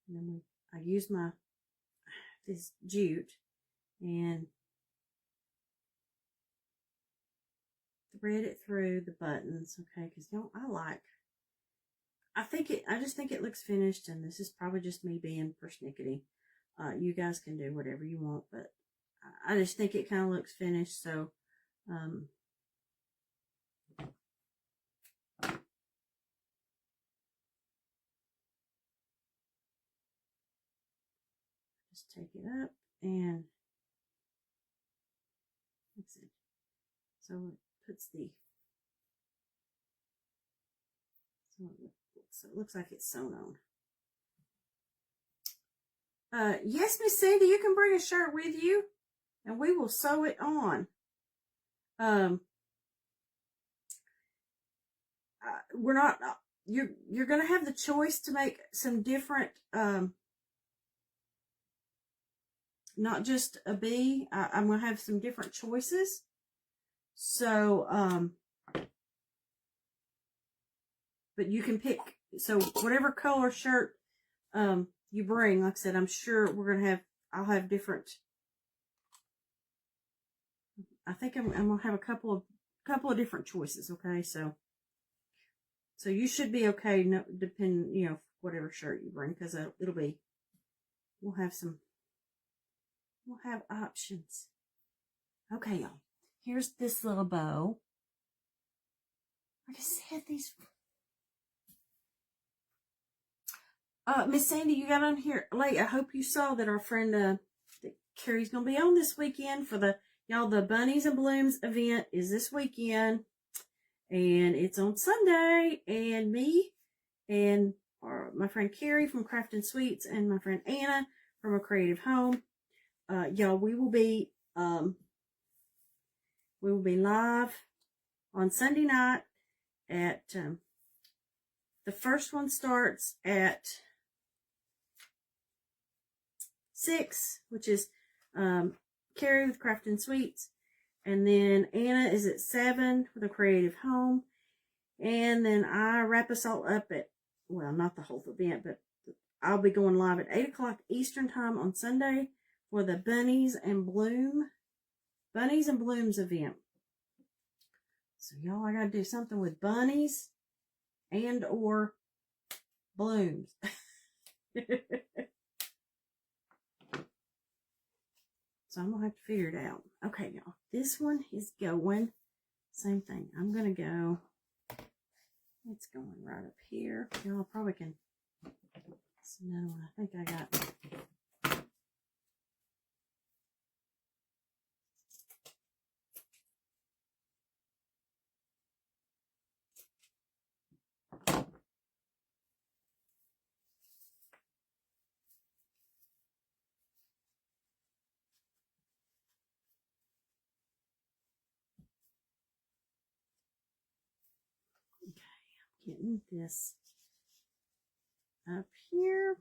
then I use this jute and thread it through the buttons, okay? Because I just think it looks finished, and this is probably just me being persnickety. You guys can do whatever you want, but I just think it kind of looks finished, so just take it up and fix it. So it puts so it looks like it's sewn on. Yes, Miss Sandy, you can bring a shirt with you, and we will sew it on. We're not. You're going to have the choice to make some different. Not just a bee. I'm going to have some different choices. So, but you can pick. So whatever color shirt you bring, like I said, I'm sure I'll have different. I think I'm going to have a couple of different choices. Okay, so you should be okay. No, depending, whatever shirt you bring, because we'll have options. Okay, y'all. Here's this little bow. Like I said, these. Miss Sandy, you got on here late. I hope you saw that our friend that Carrie's gonna be on this weekend for the Bunnies and Blooms event is this weekend, and it's on Sunday. And me and my friend Carrie from Craft and Sweets and my friend Anna from A Creative Home, y'all, we will be live on Sunday night at the first one starts at 6, which is Carrie with Craft and Sweets, and then Anna is at 7 with A Creative Home, and then I wrap us all up at, well, not the whole event, but I'll be going live at 8 o'clock Eastern time on Sunday for the Bunnies and Blooms event. So y'all, I gotta do something with bunnies and or blooms. So I'm going to have to figure it out. Okay, y'all. This one is going. Same thing. I'm going to go. It's going right up here. Y'all probably can. It's another one. I think I got. Getting this up here.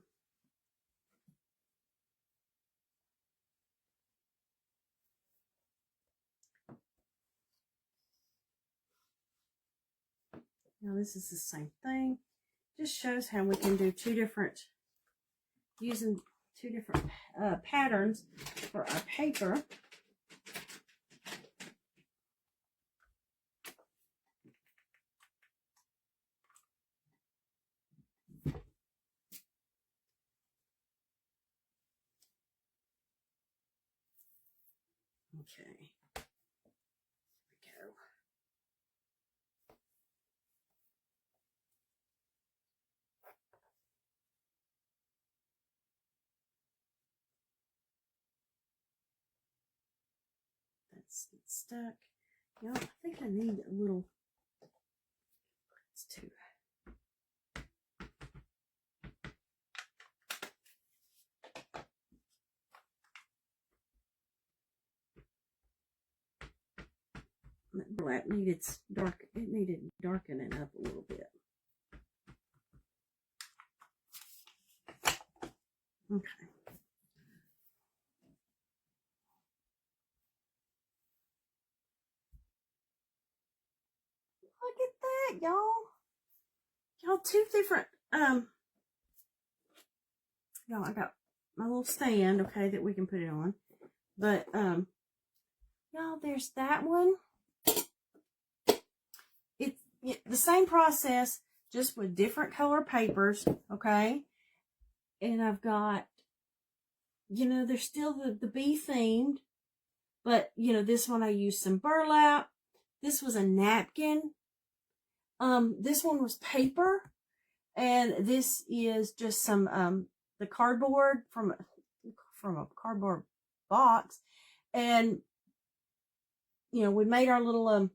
Now this is the same thing. Just shows how we can do using two different patterns for our paper. Okay. Here we go. That's stuck. You know, I think I need a little. It's too. That needed dark. It needed darkening up a little bit. Okay. Look at that, y'all. Y'all, two different, y'all, I got my little stand, okay, that we can put it on. But, y'all, there's that one. It's the same process, just with different color papers, okay? And I've got, you know, there's still the bee themed, but, you know, this one I used some burlap. This was a napkin. This one was paper, and this is just some the cardboard from a cardboard box, and you know we made our little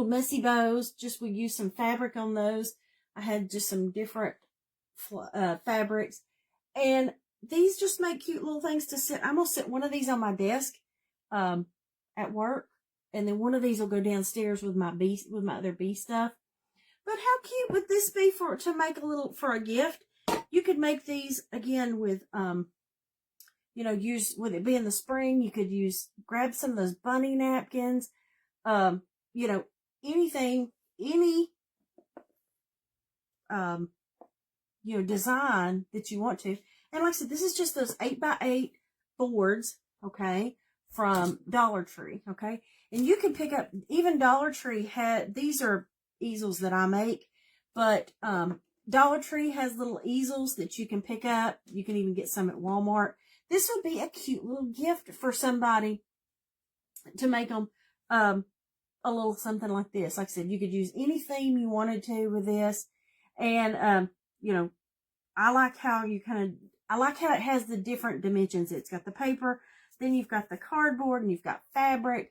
messy bows. Just we used some fabric on those. I had just some different fabrics, and these just make cute little things to sit. I'm gonna sit one of these on my desk at work. And then one of these will go downstairs with my other bee stuff. But how cute would this be to make for a gift? You could make these again with, you know, with it being the spring, you could grab some of those bunny napkins, you know, anything, any, you know, design that you want to. And like I said, this is just those 8x8 boards, okay, from Dollar Tree, okay. And you can pick up, even Dollar Tree these are easels that I make, but Dollar Tree has little easels that you can pick up. You can even get some at Walmart. This would be a cute little gift for somebody to make them a little something like this. Like I said, you could use any theme you wanted to with this. And, you know, I like how it has the different dimensions. It's got the paper, then you've got the cardboard, and you've got fabric.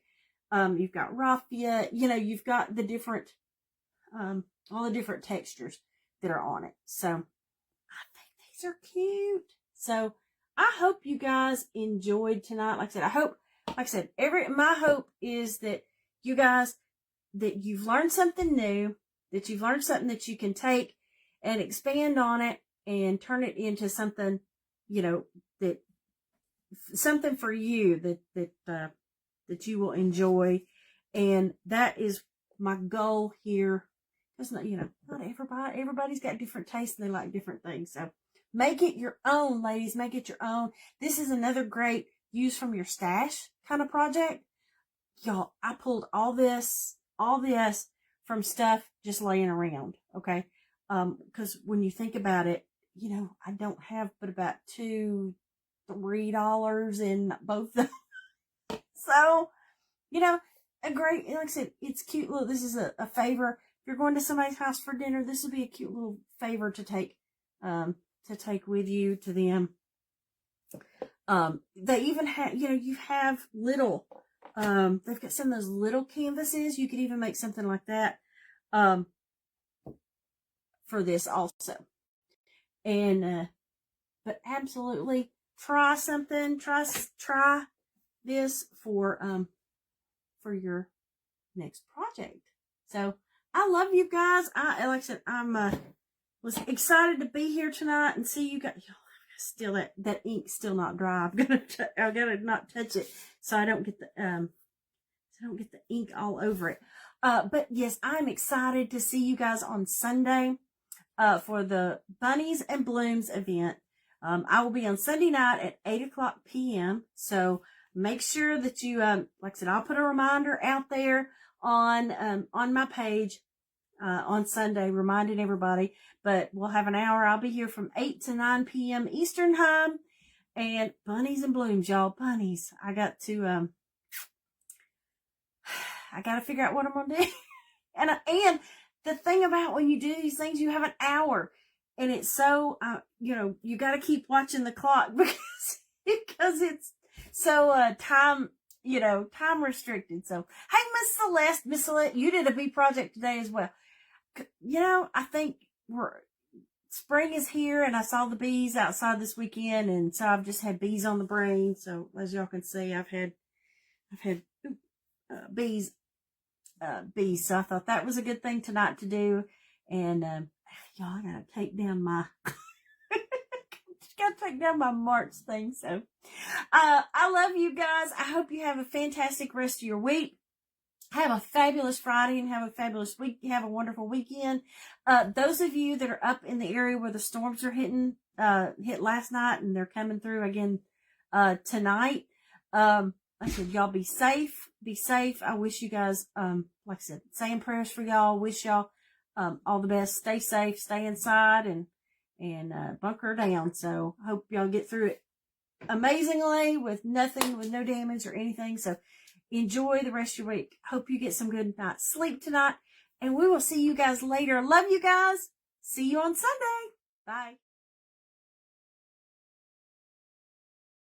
You've got raffia, you know, you've got the different, all the different textures that are on it. So I think these are cute. So I hope you guys enjoyed tonight. Like I said, my hope is that you guys, that you've learned something new, that you've learned something that you can take and expand on it and turn it into something, you know, something for you that you will enjoy. And that is my goal here. It's not, you know, not everybody's got different tastes and they like different things. So make it your own, ladies. Make it your own. This is another great use from your stash kind of project. Y'all, I pulled all this from stuff just laying around. Okay. Because when you think about it, you know, I don't have but about 2 $3 in both of them. So, you know, a great, like I said, it's cute. Look, this is a favor. If you're going to somebody's house for dinner, this would be a cute little favor to take with you to them. They even have, you have little, they've got some of those little canvases. You could even make something like that, for this also. And, but absolutely try something, try this for your next project. So I love you guys. Like I said, was excited to be here tonight and see you guys. Still that ink's still not dry. I gotta not touch it so I don't get the ink all over it. But yes, I'm excited to see you guys on Sunday for the Bunnies and Blooms event. I will be on Sunday night at 8:00 p.m. So make sure that you, like I said, I'll put a reminder out there on my page on Sunday, reminding everybody. But we'll have an hour. I'll be here from 8 to 9 p.m. Eastern time. And Bunnies and Blooms, y'all. Bunnies. I got to figure out what I'm going to do. And the thing about when you do these things, you have an hour. And it's so, you got to keep watching the clock because it's so time restricted. So, hey, Miss Celeste, you did a bee project today as well. I think spring is here, and I saw the bees outside this weekend, and so I've just had bees on the brain. So as y'all can see, I've had bees. So I thought that was a good thing tonight to do. And y'all, I gotta take down my March thing. So I love you guys. I hope you have a fantastic rest of your week. Have a fabulous Friday and have a fabulous week. Have a wonderful weekend. Those of you that are up in the area where the storms are hit last night and they're coming through again tonight. I said, y'all be safe. Be safe. I wish you guys, like I said, saying prayers for y'all. Wish y'all all the best. Stay safe. Stay inside and bunker down. So hope y'all get through it amazingly with no damage or anything. So enjoy the rest of your week. Hope you get some good night's sleep tonight. And we will see you guys later. Love you guys. See you on Sunday. Bye.